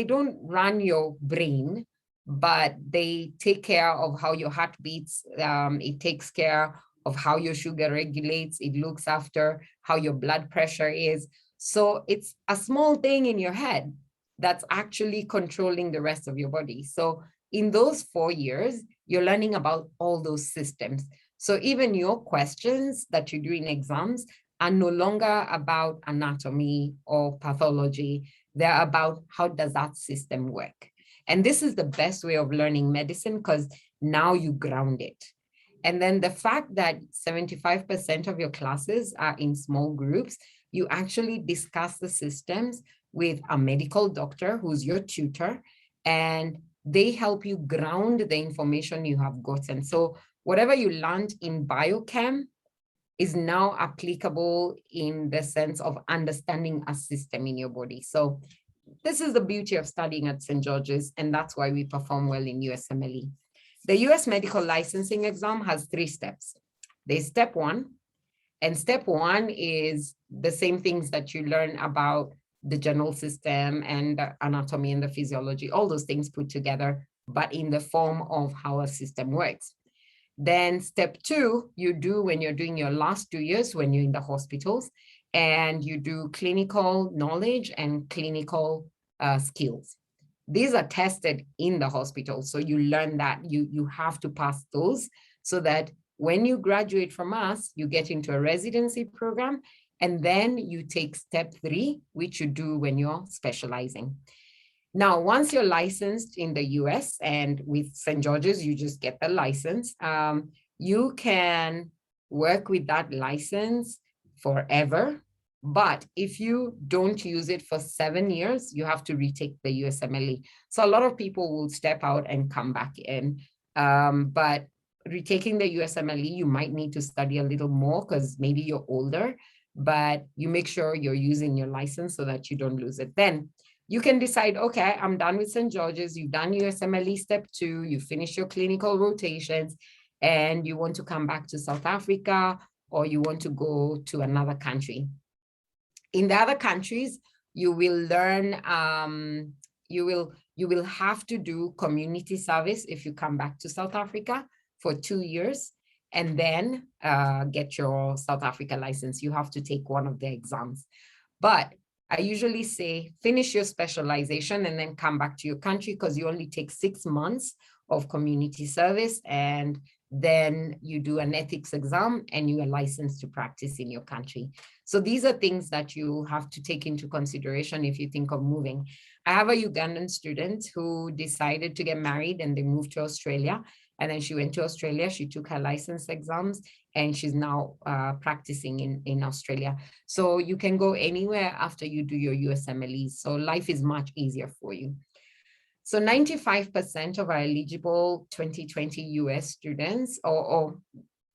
don't run your brain, but they take care of how your heart beats. It takes care of how your sugar regulates. It looks after how your blood pressure is. So it's a small thing in your head that's actually controlling the rest of your body. So in those 4 years, you're learning about all those systems. So even your questions that you do in exams are no longer about anatomy or pathology. They're about how does that system work. And this is the best way of learning medicine, because now you ground it. And then the fact that 75% of your classes are in small groups, you actually discuss the systems with a medical doctor who's your tutor, and they help you ground the information you have gotten. So whatever you learned in biochem is now applicable in the sense of understanding a system in your body. So this is the beauty of studying at St. George's, and that's why we perform well in USMLE. The US Medical Licensing Exam has 3 steps. There's step 1, and step 1 is the same things that you learn about the general system and the anatomy and the physiology, all those things put together, but in the form of how a system works. Then step 2, you do when you're doing your last 2 years, when you're in the hospitals, and you do clinical knowledge and clinical skills. These are tested in the hospital. So you learn that you have to pass those so that when you graduate from us, you get into a residency program, and then you take step 3, which you do when you're specializing. Now, once you're licensed in the US and with St. George's, you just get the license. You can work with that license forever. But if you don't use it for 7 years, you have to retake the USMLE. So a lot of people will step out and come back in. But retaking the USMLE, you might need to study a little more because maybe you're older, but you make sure you're using your license so that you don't lose it. Then you can decide, okay, I'm done with St. George's, you've done USMLE step 2, you finish your clinical rotations, and you want to come back to South Africa or you want to go to another country. In the other countries, you will learn, you will have to do community service if you come back to South Africa for 2 years, and then get your South Africa license. You have to take one of the exams. But I usually say finish your specialization and then come back to your country, because you only take 6 months of community service, and then you do an ethics exam and you are licensed to practice in your country. So these are things that you have to take into consideration if you think of moving. I have a Ugandan student who decided to get married and they moved to Australia. And then she went to Australia, she took her license exams, and she's now practicing in Australia. So you can go anywhere after you do your USMLE. So life is much easier for you. So 95% of our eligible 2020 US students, or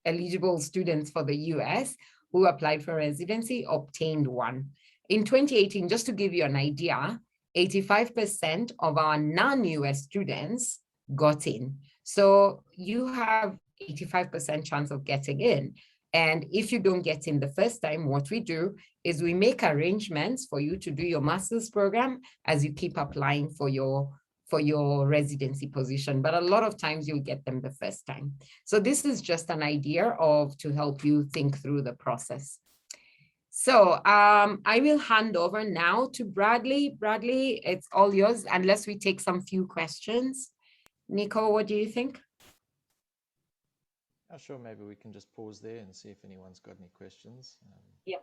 eligible students for the US who applied for residency, obtained one. In 2018, just to give you an idea, 85% of our non-US students got in. So you have 85% chance of getting in. And if you don't get in the first time, what we do is we make arrangements for you to do your master's program as you keep applying for your residency position. But a lot of times you'll get them the first time. So this is just an idea of to help you think through the process. So I will hand over now to Bradley. Bradley, it's all yours, unless we take some few questions. Nico, what do you think? Sure, maybe we can just pause there and see if anyone's got any questions. Yeah.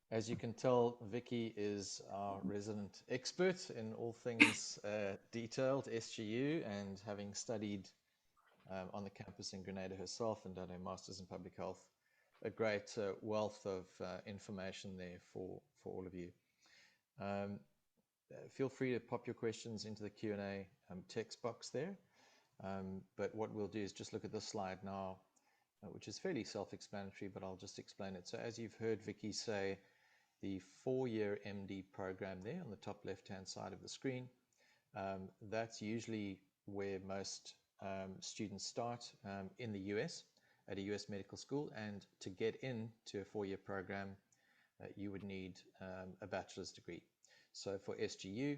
As you can tell, Vicky is our resident expert in all things detailed SGU, and having studied on the campus in Grenada herself and done her Master's in Public Health, a great wealth of information there for all of you. Feel free to pop your questions into the Q&A text box there. But what we'll do is just look at this slide now, which is fairly self-explanatory, but I'll just explain it. So as you've heard Vicky say, the 4-year MD program there on the top left-hand side of the screen, that's usually where most students start in the US, at a US medical school. And to get into a 4-year program, you would need a bachelor's degree. So for SGU,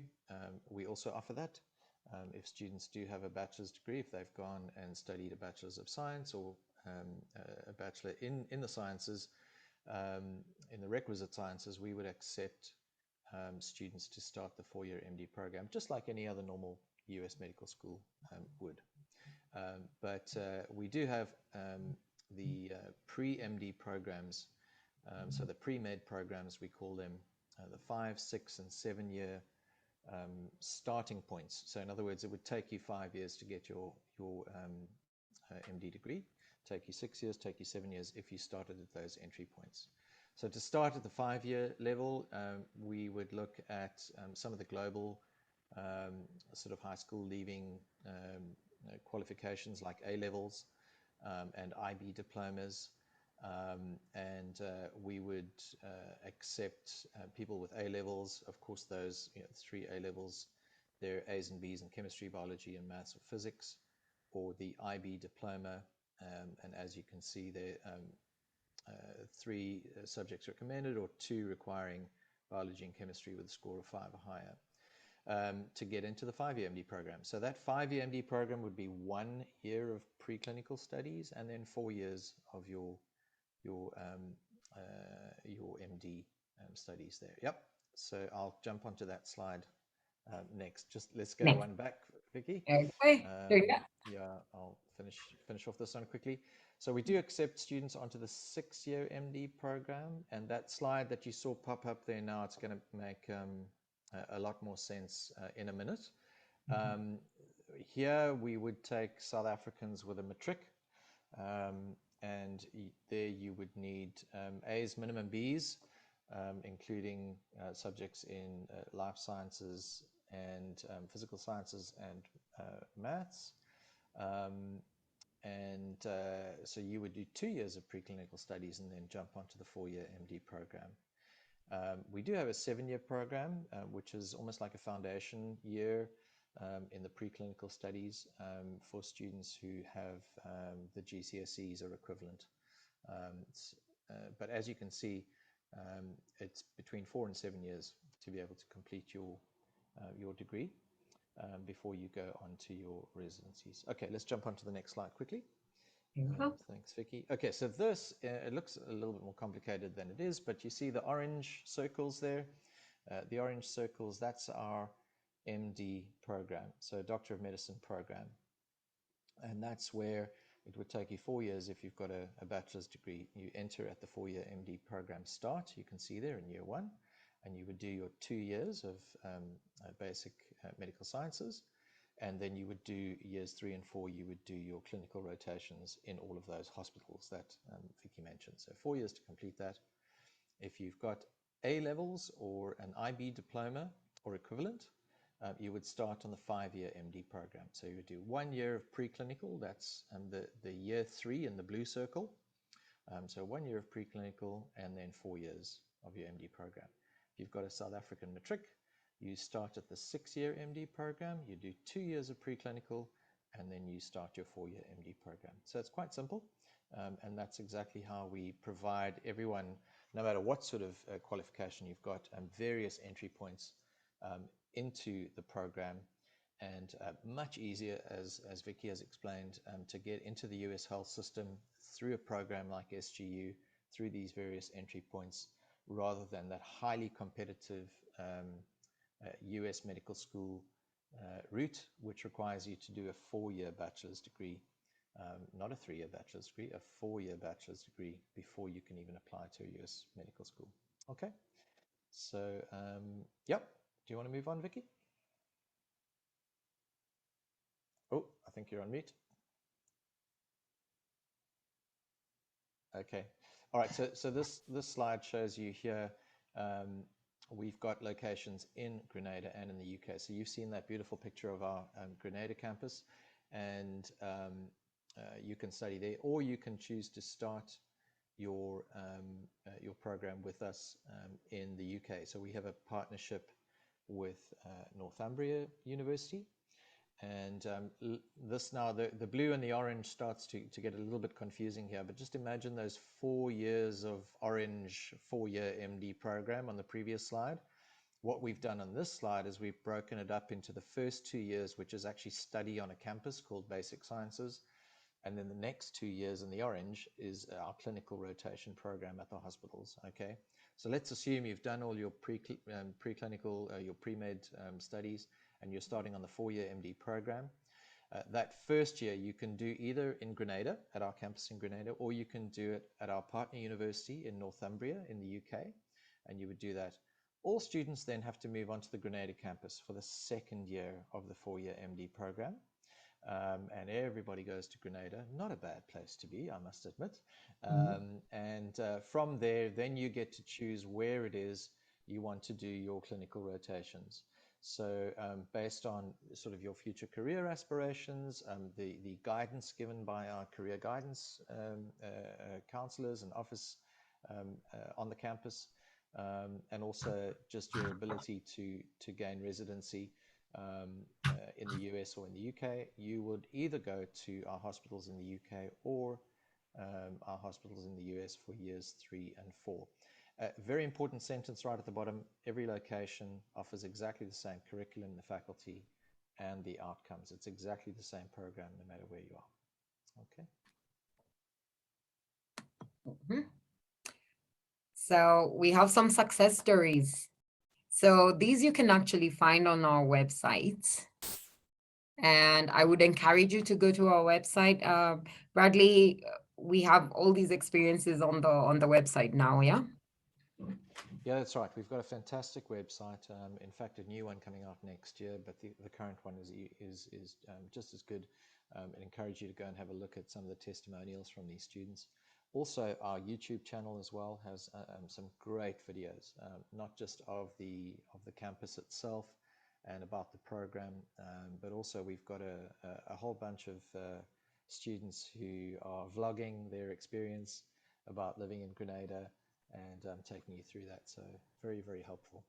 we also offer that. If students do have a bachelor's degree, if they've gone and studied a bachelor's of science or a bachelor in the sciences, in the requisite sciences, we would accept students to start the 4-year MD program, just like any other normal US medical school would. But we do have the pre-MD programs, so the pre-med programs, we call them, the 5, 6, and 7-year starting points. So in other words, it would take you 5 years to get your MD degree, take you 6 years, take you 7 years if you started at those entry points. So to start at the 5-year level, we would look at some of the global sort of high school leaving qualifications like A-levels and IB diplomas. And we would accept people with A-levels. Of course, those 3 A-levels, they're A's and B's in chemistry, biology, and maths or physics, or the IB diploma. And as you can see there, 3 subjects recommended, or 2 requiring biology and chemistry with a score of 5 or higher, to get into the 5-year MD program. So that 5-year MD program would be 1 year of preclinical studies and then 4 years of your MD studies there. Yep. So I'll jump onto that slide next. Just let's go one back, Vicky. Okay. Yeah, I'll finish off this one quickly. So we do accept students onto the 6-year MD program, and that slide that you saw pop up there now, it's going to make a lot more sense in a minute. Here we would take South Africans with a matric. And there you would need A's, minimum B's, including subjects in life sciences and physical sciences and maths. So you would do 2 years of preclinical studies and then jump onto the 4-year MD program. We do have a 7-year program, which is almost like a foundation year in the preclinical studies for students who have the GCSEs or equivalent. But as you can see, it's between 4 and 7 years to be able to complete your degree before you go on to your residencies. Okay, let's jump on to the next slide quickly. Thanks, Vicky. Okay, so this, it looks a little bit more complicated than it is, but you see the orange circles there. The orange circles, that's our MD program, so Doctor of Medicine program. And that's where it would take you 4 years if you've got a bachelor's degree. You enter at the 4-year MD program start, you can see there in year 1, and you would do your 2 years of basic medical sciences. And then you would do years 3 and 4, you would do your clinical rotations in all of those hospitals that Vicky mentioned. So 4 years to complete that. If you've got A levels or an IB diploma or equivalent, you would start on the 5-year MD program. So you would do 1 year of preclinical, that's the year 3 in the blue circle. So 1 year of preclinical and then 4 years of your MD program. If you've got a South African matric, you start at the 6-year MD program, you do 2 years of preclinical, and then you start your 4-year MD program. So it's quite simple, and that's exactly how we provide everyone, no matter what sort of qualification you've got, various entry points into the program, and much easier, as Vicky has explained, to get into the US health system through a program like SGU, through these various entry points, rather than that highly competitive US medical school route, which requires you to do a 4-year bachelor's degree, not a 3-year bachelor's degree, a 4-year bachelor's degree before you can even apply to a US medical school. Okay, so yep. Do you want to move on, Vicky? Oh, I think you're on mute. Okay. All right. So this slide shows you here, we've got locations in Grenada and in the UK. So you've seen that beautiful picture of our Grenada campus, and you can study there, or you can choose to start your program with us in the UK. So we have a partnership with Northumbria University, and this now, the blue and the orange starts to get a little bit confusing here, but just imagine those 4 years of orange 4-year MD program on the previous slide. What we've done on this slide is we've broken it up into the first 2 years, which is actually study on a campus called Basic Sciences, and then the next 2 years in the orange is our clinical rotation program at the hospitals. Okay, so let's assume you've done all your preclinical, your pre-med studies, and you're starting on the 4-year MD program. That first year you can do either in Grenada, at our campus in Grenada, or you can do it at our partner university in Northumbria in the UK, and you would do that. All students then have to move on to the Grenada campus for the 2nd year of the 4-year MD program. And everybody goes to Grenada. Not a bad place to be, I must admit. And from there, then you get to choose where it is you want to do your clinical rotations. So based on sort of your future career aspirations, the guidance given by our career guidance counselors and office on the campus, and also just your ability to gain residency in the US or in the UK, you would either go to our hospitals in the UK or our hospitals in the US for years 3 and 4. Very important sentence right at the bottom: every location offers exactly the same curriculum, the faculty, and the outcomes. It's exactly the same program no matter where you are. Okay. So we have some success stories. So these you can actually find on our website. And I would encourage you to go to our website. Bradley, we have all these experiences on the website now, yeah? Yeah, that's right. We've got a fantastic website. In fact, a new one coming out next year, but the current one is just as good. I encourage you to go and have a look at some of the testimonials from these students. Also, our YouTube channel as well has some great videos, not just of the campus itself and about the program, but also we've got a whole bunch of students who are vlogging their experience about living in Grenada and taking you through that. So very, very helpful.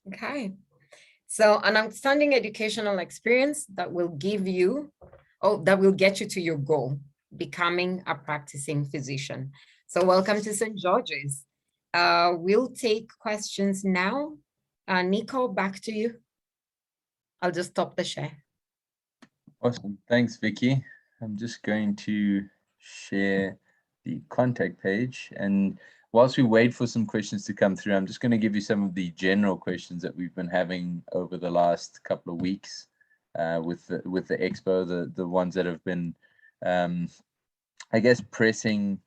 Okay. So an outstanding educational experience that will give you, that will get you to your goal. becoming a practicing physician. So welcome to St. George's. We'll take questions now. Nico, back to you. I'll just stop the share. Awesome. Thanks, Vicky. I'm just going to share the contact page. And whilst we wait for some questions to come through, I'm just going to give you some of the general questions that we've been having over the last couple of weeks with the Expo, the ones that have been, I guess, pressing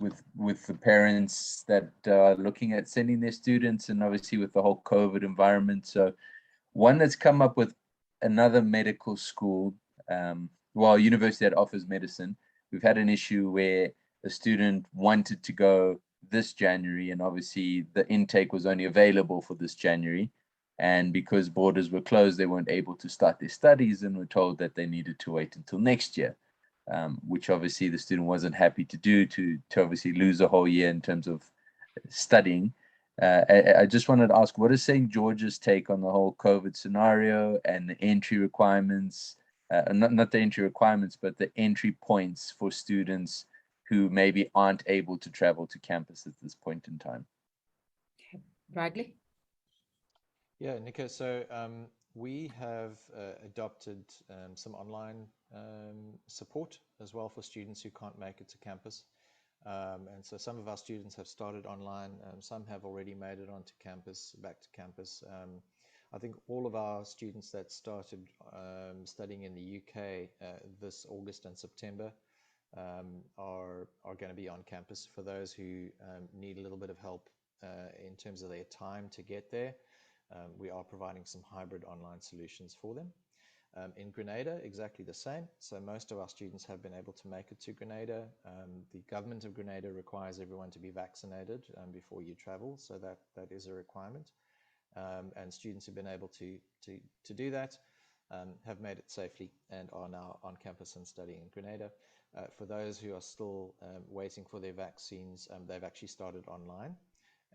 with the parents that are looking at sending their students, and obviously with the whole COVID environment. So one that's come up with another medical school, university that offers medicine. We've had an issue where a student wanted to go this January, and obviously the intake was only available for this January. And because borders were closed, they weren't able to start their studies and were told that they needed to wait until next year, which obviously the student wasn't happy to do, to obviously lose a whole year in terms of studying. I just wanted to ask, what is St. George's take on the whole COVID scenario and the entry requirements, not the entry requirements, but the entry points for students who maybe aren't able to travel to campus at this point in time? Bradley? Yeah, Nico, so we have adopted some online support as well for students who can't make it to campus. And so some of our students have started online, some have already made it onto campus, back to campus. I think all of our students that started studying in the UK this August and September are going to be on campus. For those who need a little bit of help in terms of their time to get there, we are providing some hybrid online solutions for them. In Grenada, exactly the same. So most of our students have been able to make it to Grenada. The government of Grenada requires everyone to be vaccinated before you travel, so that is a requirement. And students who've been able to do that have made it safely and are now on campus and studying in Grenada. For those who are still waiting for their vaccines, they've actually started online,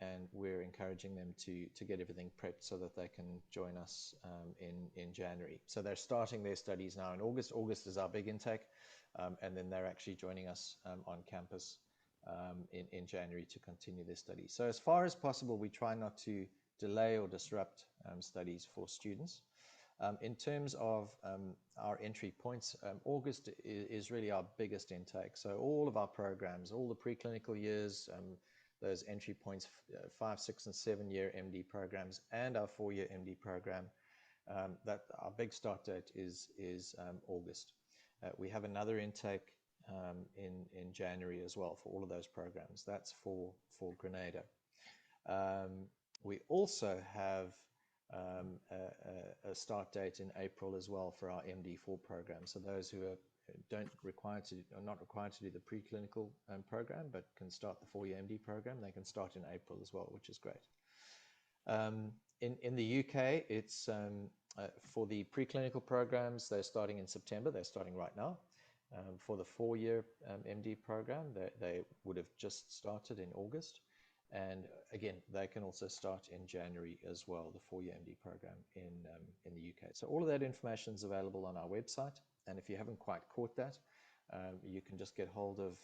and we're encouraging them to get everything prepped so that they can join us in January. So they're starting their studies now in August. August is our big intake, and then they're actually joining us on campus in January to continue their studies. So as far as possible, we try not to delay or disrupt studies for students. In terms of our entry points, August is really our biggest intake. So all of our programs, all the preclinical years, those entry points, 5, 6, and 7-year MD programs, and our 4-year MD program, that our big start date is August. We have another intake in January as well for all of those programs. That's for Grenada. We also have a start date in April as well for our MD4 program. So those who are not required to do the preclinical program, but can start the 4-year MD program, they can start in April as well, which is great. In the UK, it's for the preclinical programs, they're starting in September. They're starting right now. For the 4-year MD program, they would have just started in August. And again, they can also start in January as well, the 4-year MD program in the UK. So all of that information is available on our website. And if you haven't quite caught that, you can just get hold of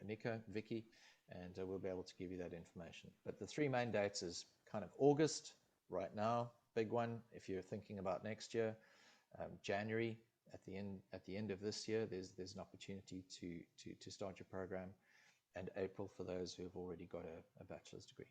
Nico, Vicky, and we'll be able to give you that information. But the 3 main dates is kind of August right now, big one. If you're thinking about next year, January at the end of this year, there's an opportunity to start your program, and April for those who have already got a bachelor's degree.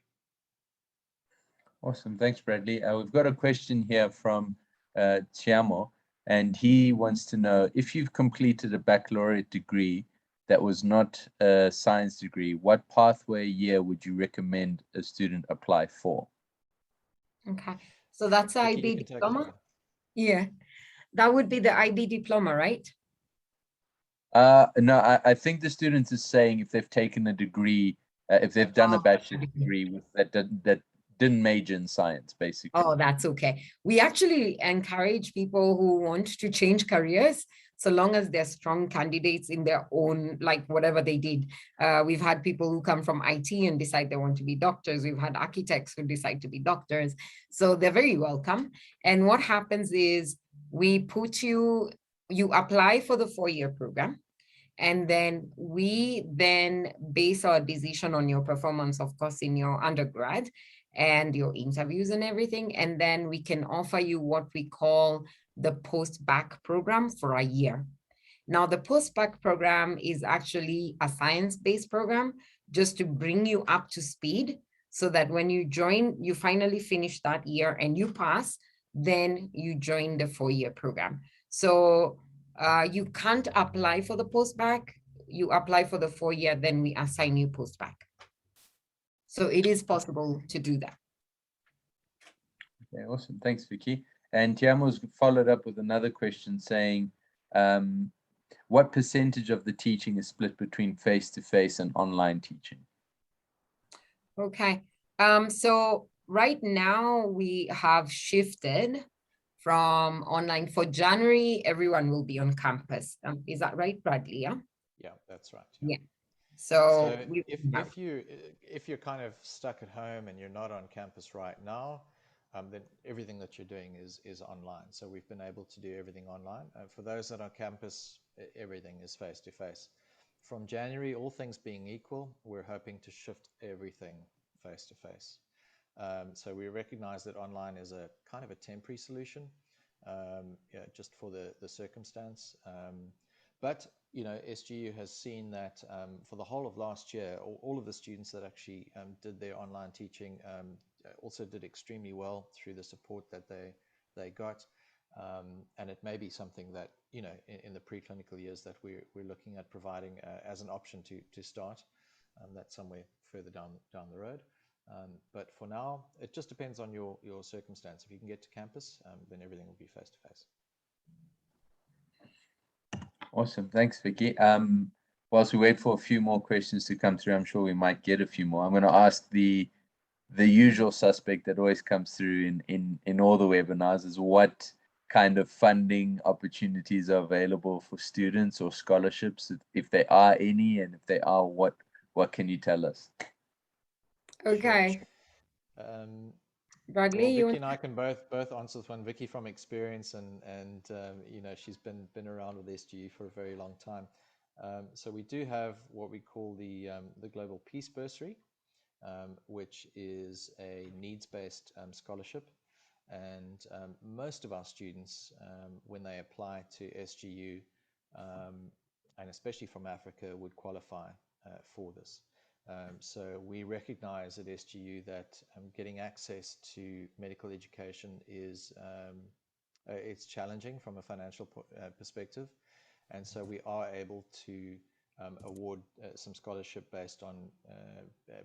Awesome. Thanks, Bradley. We've got a question here from Chiamo, and he wants to know, if you've completed a baccalaureate degree that was not a science degree, what pathway year would you recommend a student apply for? Okay, so that's IB diploma? Yeah, that would be the IB diploma, right? No, I think the student is saying if they've taken a degree, if they've done a bachelor's degree with that didn't major in science, basically. Oh, that's okay. We actually encourage people who want to change careers, so long as they're strong candidates in their own, like whatever they did. We've had people who come from IT and decide they want to be doctors. We've had architects who decide to be doctors. So they're very welcome. And what happens is we put you you apply for the 4-year program, and then we then base our decision on your performance, of course, in your undergrad and your interviews and everything. And then we can offer you what we call the post-bac program for a year. Now, the post-bac program is actually a science-based program just to bring you up to speed so that when you join, you finally finish that year and you pass, then you join the 4-year program. So you can't apply for the post-bac. You apply for the 4-year, then we assign you post-bac. So it is possible to do that. Okay, awesome. Thanks, Vicky. And Tiamo's followed up with another question saying, what percentage of the teaching is split between face-to-face and online teaching? Okay. So right now we have shifted from online. For January, everyone will be on campus. Is that right, Bradley? Yeah. Yeah, that's right. Yeah. So if you're kind of stuck at home and you're not on campus right now, then everything that you're doing is online. So we've been able to do everything online. For those that are on campus, everything is face-to-face. From January, all things being equal, we're hoping to shift everything face-to-face. So we recognize that online is a kind of a temporary solution, just for the circumstance. But SGU has seen that for the whole of last year, all of the students that actually did their online teaching also did extremely well through the support that they got. And it may be something that, in the preclinical years that we're looking at providing as an option to start. That's somewhere further down the road. But for now, it just depends on your circumstance. If you can get to campus, then everything will be face-to-face. Awesome. Thanks, Vicky. Whilst we wait for a few more questions to come through, I'm sure we might get a few more. I'm going to ask the usual suspect that always comes through in all the webinars is what kind of funding opportunities are available for students or scholarships, if there are any, and if they are, what can you tell us? Okay. Sure. Bradley, well, you Vicky and I can both answer this one. Vicky from experience, and she's been around with SGU for a very long time. So we do have what we call the Global Peace Bursary, which is a needs-based scholarship, and most of our students, when they apply to SGU, and especially from Africa, would qualify for this. So we recognize at SGU that getting access to medical education is it's challenging from a financial perspective, and so we are able to award some scholarship based on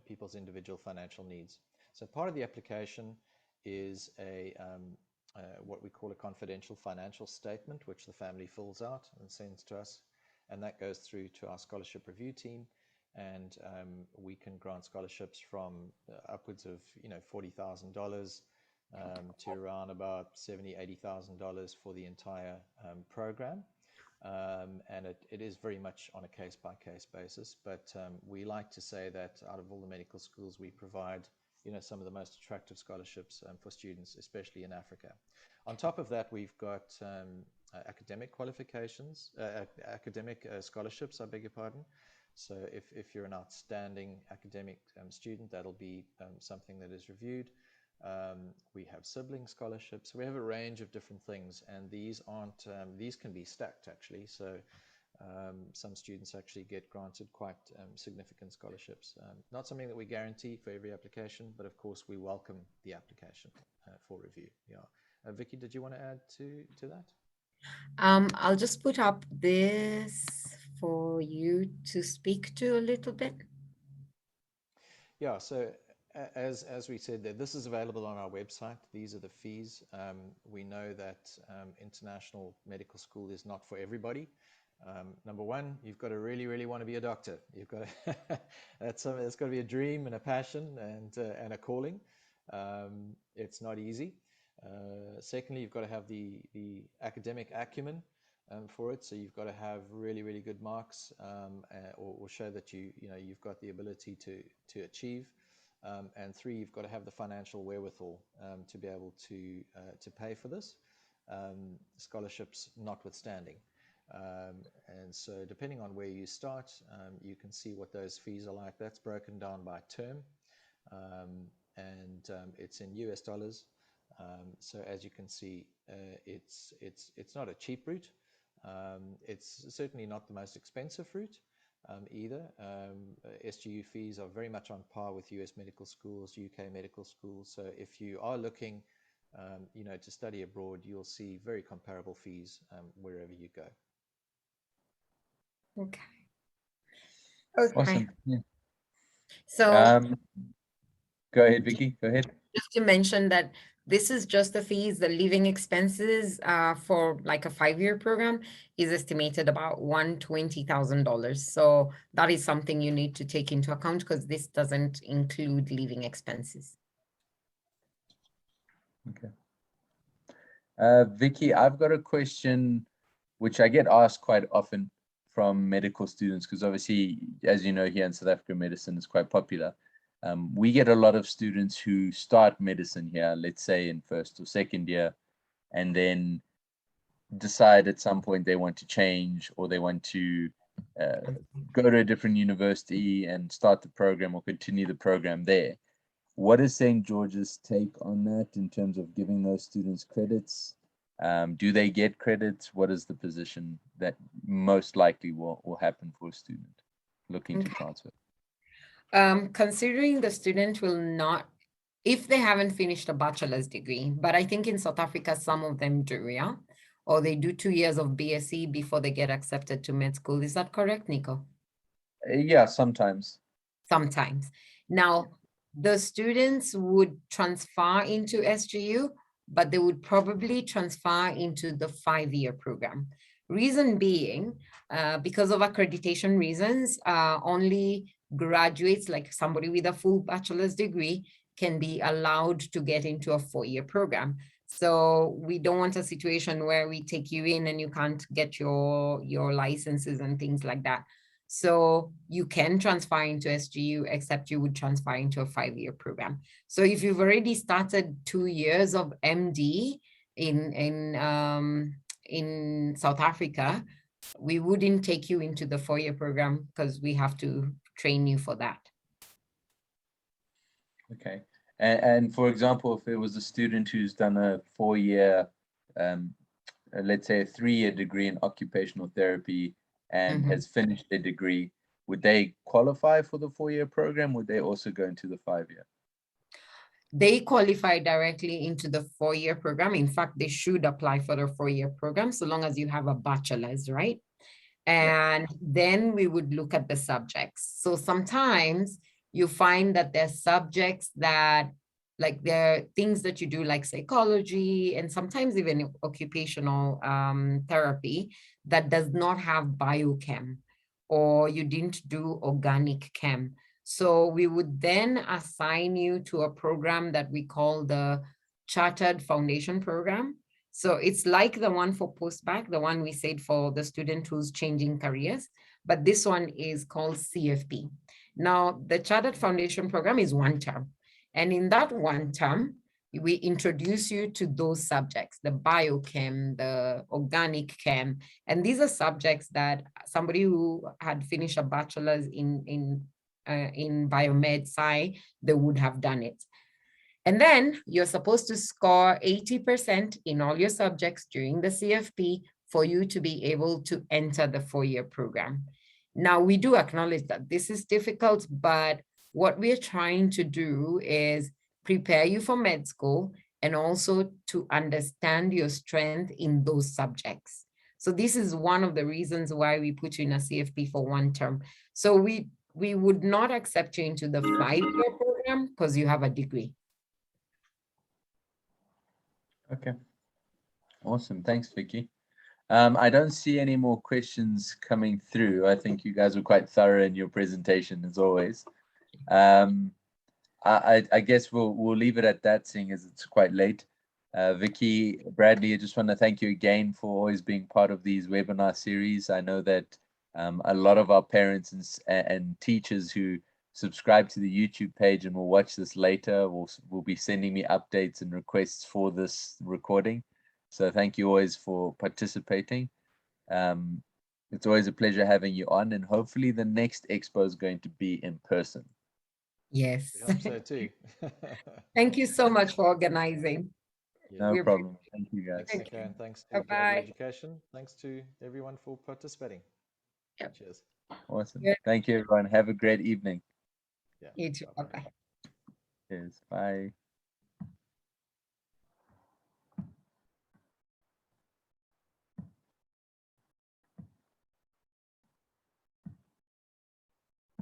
people's individual financial needs. So part of the application is what we call a confidential financial statement, which the family fills out and sends to us, and that goes through to our scholarship review team. And we can grant scholarships from upwards of $40,000 to around about $70,000-$80,000 for the entire program. And it is very much on a case-by-case basis. But we like to say that out of all the medical schools, we provide some of the most attractive scholarships for students, especially in Africa. On top of that, we've got academic qualifications, academic scholarships, I beg your pardon. So if you're an outstanding academic student, that'll be something that is reviewed. We have sibling scholarships. We have a range of different things, and these can be stacked actually. So some students actually get granted quite significant scholarships. Not something that we guarantee for every application, but of course we welcome the application for review. Yeah. Vicky, did you want to add to that? I'll just put up this for you to speak to a little bit. Yeah, so as we said there, this is available on our website. These are the fees. We know that international medical school is not for everybody. Number one, you've got to really want to be a doctor. You've got to that's got to be a dream and a passion and a calling. It's not easy. Secondly, you've got to have the academic acumen for it. So you've got to have really good marks, or show that you've got the ability to achieve. And three, you've got to have the financial wherewithal to be able to pay for this. Scholarships notwithstanding. And so depending on where you start, you can see what those fees are like. That's broken down by term, and it's in US dollars. So as you can see, it's not a cheap route. It's certainly not the most expensive route either. SGU fees are very much on par with US medical schools, UK medical schools. So if you are looking, to study abroad, you'll see very comparable fees wherever you go. Okay. Okay. Awesome. Yeah. So Go ahead, Vicky. Go ahead. just to mention that this is just the fees, the living expenses for like a 5-year program is estimated about $120,000. So that is something you need to take into account because this doesn't include living expenses. Okay. Vicky, I've got a question which I get asked quite often from medical students, because obviously, as you know, here in South Africa, medicine is quite popular. We get a lot of students who start medicine here, let's say in first or second year, and then decide at some point they want to change, or they want to go to a different university and start the program or continue the program there. What is St. George's take on that in terms of giving those students credits? Do they get credits? What is the position that most likely will happen for a student looking to transfer? Considering the student will not, if they haven't finished a bachelor's degree, but I think in South Africa, some of them do, yeah? Or they do 2 years of BSc before they get accepted to med school. Is that correct, Nico? Yeah, sometimes. Sometimes. Now, the students would transfer into SGU, but they would probably transfer into the 5-year program. Reason being, because of accreditation reasons, only graduates, like somebody with a full bachelor's degree, can be allowed to get into a 4-year program. So we don't want a situation where we take you in and you can't get your licenses and things like that. So you can transfer into SGU, except you would transfer into a 5-year program. So if you've already started 2 years of MD in South Africa, we wouldn't take you into the 4-year program because we have to train you for that. Okay. And for example, if it was a student who's done a 4-year, let's say a 3-year degree in occupational therapy and has finished their degree, would they qualify for the 4-year program? Would they also go into the 5-year? They qualify directly into the 4-year program. In fact, they should apply for the 4-year program so long as you have a bachelor's, right? And then we would look at the subjects. So sometimes you find that there's subjects that, like there are things that you do like psychology and sometimes even occupational therapy that does not have biochem, or you didn't do organic chem. So we would then assign you to a program that we call the Chartered Foundation Program. So it's like the one for post-bac, the one we said for the student who's changing careers, but this one is called CFP. Now, the Chartered Foundation Program is 1 term. And in that 1 term, we introduce you to those subjects, the biochem, the organic chem. And these are subjects that somebody who had finished a bachelor's in biomed sci, they would have done it. And then you're supposed to score 80% in all your subjects during the CFP for you to be able to enter the 4-year program. Now, we do acknowledge that this is difficult, but what we're trying to do is prepare you for med school and also to understand your strength in those subjects. So this is one of the reasons why we put you in a CFP for 1 term. So we would not accept you into the 5-year program because you have a degree. Okay. Awesome. Thanks, Vicky. I don't see any more questions coming through. I think you guys were quite thorough in your presentation as always. I guess we'll leave it at that, seeing as it's quite late. Vicky, Bradley, I just want to thank you again for always being part of these webinar series. I know that a lot of our parents and teachers who subscribe to the YouTube page and will watch this later will be sending me updates and requests for this recording. So thank you always for participating. It's always a pleasure having you on, and hopefully the next expo is going to be in person. Yes. We hope so too. Thank you so much for organizing. Yeah. No We problem. Thank you, guys. Thanks, Nico, and thanks to Global Bye-bye. Education. Thanks to everyone for participating. Yep. Cheers. Awesome. Good. Thank you, everyone. Have a great evening. Yeah. You too. Bye-bye. Bye-bye. Cheers. Bye.